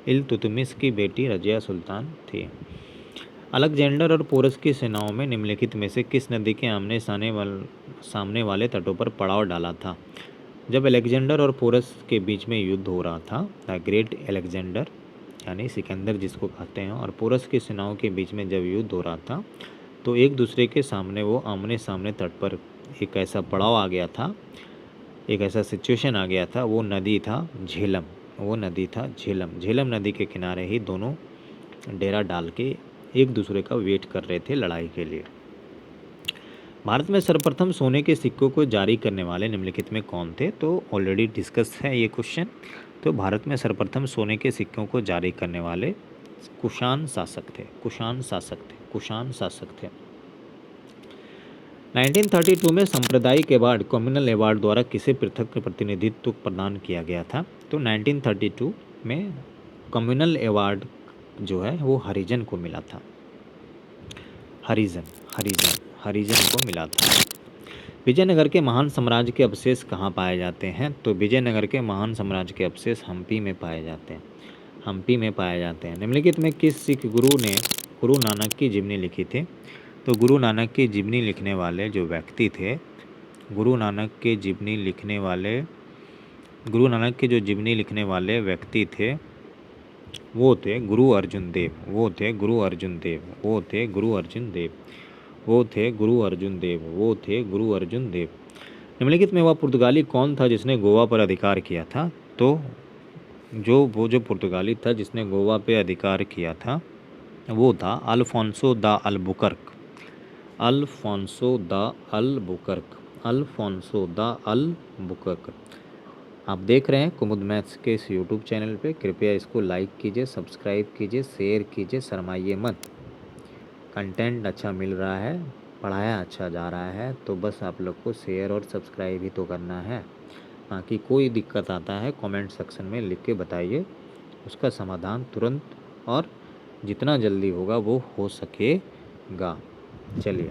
इल्तुतमिश की बेटी रजिया सुल्तान थी। अलेक्जेंडर और पोरस की सेनाओं में निम्नलिखित में से किस नदी के आमने सामने वाले तटों पर पड़ाव डाला था? जब अलेक्जेंडर और पोरस के बीच में युद्ध हो रहा था, द ग्रेट अलेक्जेंडर यानी सिकंदर जिसको कहते हैं, और पोरस की सेनाओं के बीच में जब युद्ध हो रहा था तो एक दूसरे के सामने वो आमने सामने तट पर एक ऐसा पड़ाव आ गया था, एक ऐसा सिचुएशन आ गया था, वो नदी था झेलम। झेलम नदी के किनारे ही दोनों डेरा डाल के एक दूसरे का वेट कर रहे थे लड़ाई के लिए। भारत में सर्वप्रथम सोने के सिक्कों को जारी करने वाले निम्नलिखित में कौन थे? तो ऑलरेडी डिस्कस है ये क्वेश्चन। तो भारत में सर्वप्रथम सोने के सिक्कों को जारी करने वाले कुषाण शासक थे। 1932 में सांप्रदायिक अवार्ड कम्युनल अवार्ड द्वारा किसे पृथक प्रतिनिधित्व प्रदान किया गया था? तो 1932 में कम्युनल अवार्ड जो है वो हरिजन को मिला था। हरिजन को मिला था। विजयनगर के महान साम्राज्य के अवशेष कहाँ पाए जाते हैं? तो विजयनगर के महान साम्राज्य के अवशेष हम्पी में पाए जाते हैं। निम्नलिखित में किस सिख गुरु ने गुरु नानक की जीवनी लिखी थी? तो गुरु नानक की जीवनी लिखने वाले जो व्यक्ति थे, गुरु नानक के जो जीवनी लिखने वाले व्यक्ति थे वो थे गुरु अर्जुन देव। निम्नलिखित में वह पुर्तगाली कौन था जिसने गोवा पर अधिकार किया था? तो जो पुर्तगाली था जिसने गोवा पे अधिकार किया था वो था अल्फोंसो द अल्बुकर्क। आप देख रहे हैं कुमुद मैथ्स के इस यूट्यूब चैनल पे। कृपया इसको लाइक कीजिए, सब्सक्राइब कीजिए, शेयर कीजिए, शर्माइए मत। कंटेंट अच्छा मिल रहा है, पढ़ाया अच्छा जा रहा है, तो बस आप लोग को शेयर और सब्सक्राइब ही तो करना है। बाकी कोई दिक्कत आता है कमेंट सेक्शन में लिख के बताइए, उसका समाधान तुरंत और जितना जल्दी होगा वो हो सकेगा। चलिए।